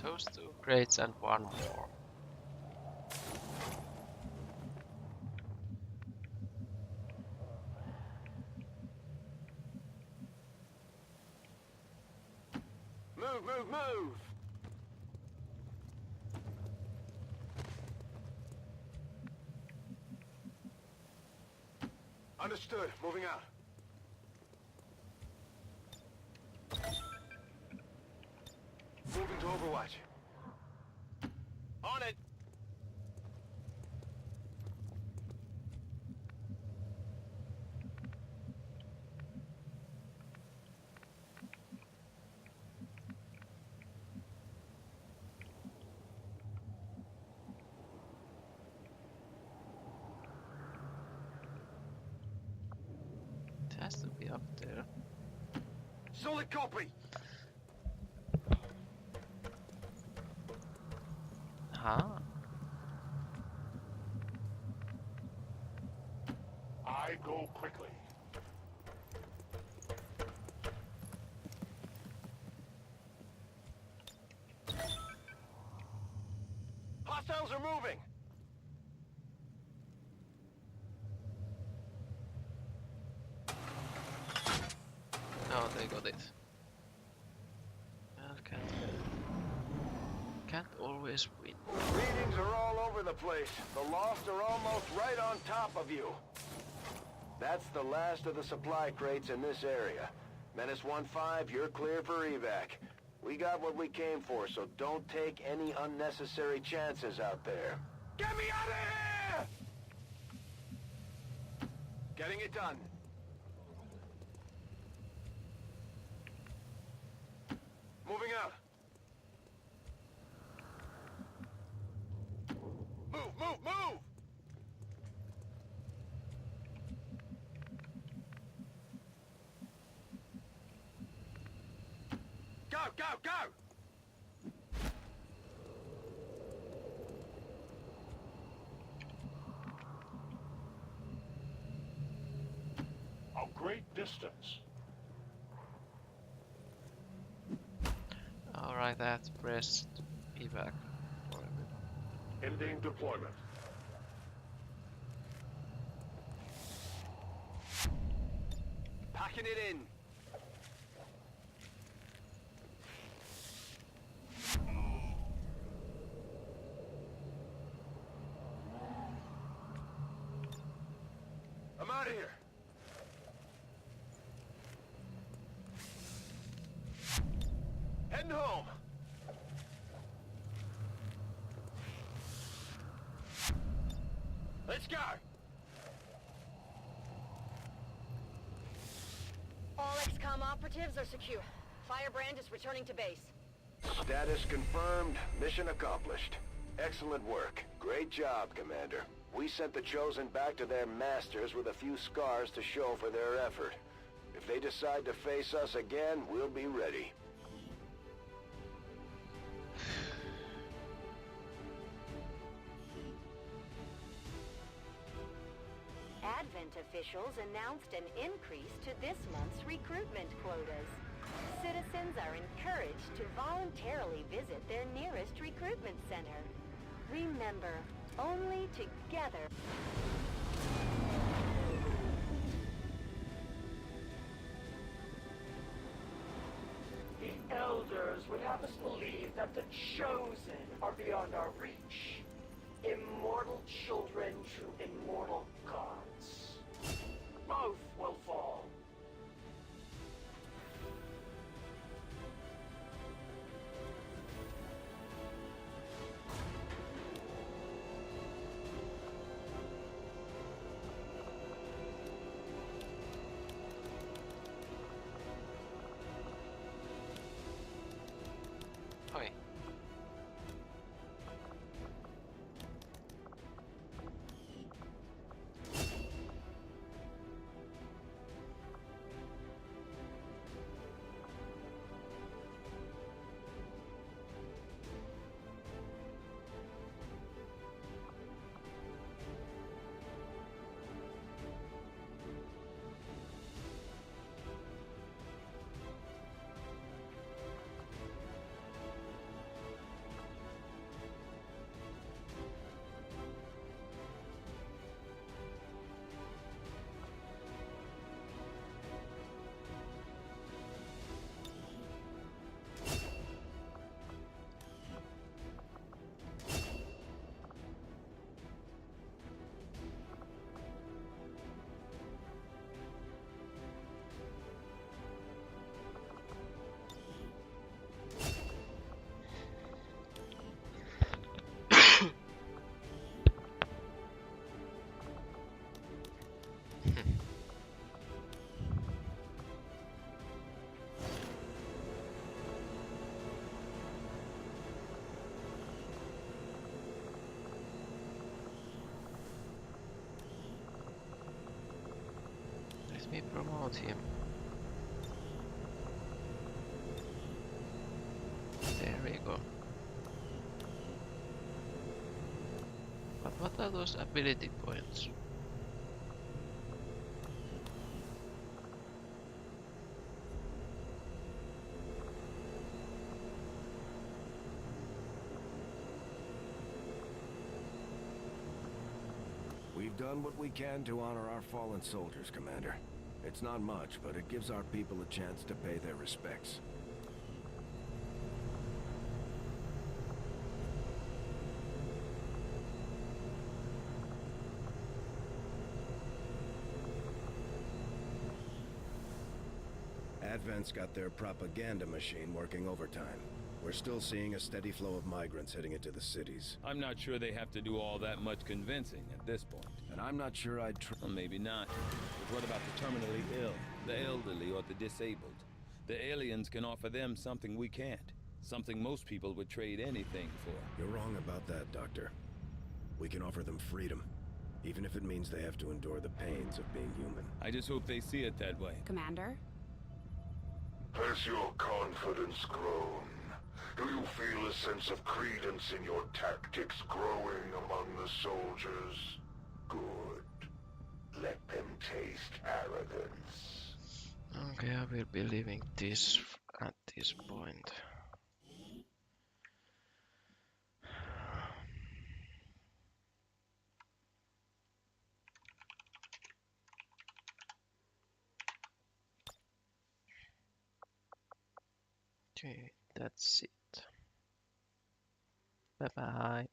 Those 2 crates and 1 more. Move, move, move! Understood. Moving out. Moving to Overwatch. On it! It has to be up there. Solid copy! Huh? I go quickly. Hostiles are moving! Oh, they got it. Well, can't always win. Readings are all over the place. The Lost are almost right on top of you. That's the last of the supply crates in this area. Menace 1-5, you're clear for evac. We got what we came for, so don't take any unnecessary chances out there. Get me out of here! Getting it done. Moving out. go, go! A great distance. Alright, I have to press evac. Ending deployment. Packing it in. I'm out of here. Heading home. Let's go. All XCOM operatives are secure. Firebrand is returning to base. Status confirmed. Mission accomplished. Excellent work. Great job, Commander. We sent the Chosen back to their masters with a few scars to show for their effort. If they decide to face us again, we'll be ready. Advent officials announced an increase to this month's recruitment quotas. Citizens are encouraged to voluntarily visit their nearest recruitment center. Remember, only together. The Elders would have us believe that the Chosen are beyond our reach. Immortal children to immortal gods. Both will fall. Oi. Let me promote him. There we go. But what are those ability points? We've done what we can to honor our fallen soldiers, Commander. It's not much, but it gives our people a chance to pay their respects. Advent's got their propaganda machine working overtime. We're still seeing a steady flow of migrants heading into the cities. I'm not sure they have to do all that much convincing at this point. And I'm not sure I'd Well, maybe not. But what about the terminally ill, the elderly, or the disabled? The aliens can offer them something we can't. Something most people would trade anything for. You're wrong about that, Doctor. We can offer them freedom, even if it means they have to endure the pains of being human. I just hope they see it that way. Commander? Has your confidence grown? Do you feel a sense of credence in your tactics growing among the soldiers? Good. Let them taste arrogance. Okay, I will be leaving this at this point. Okay, that's it. Bye bye.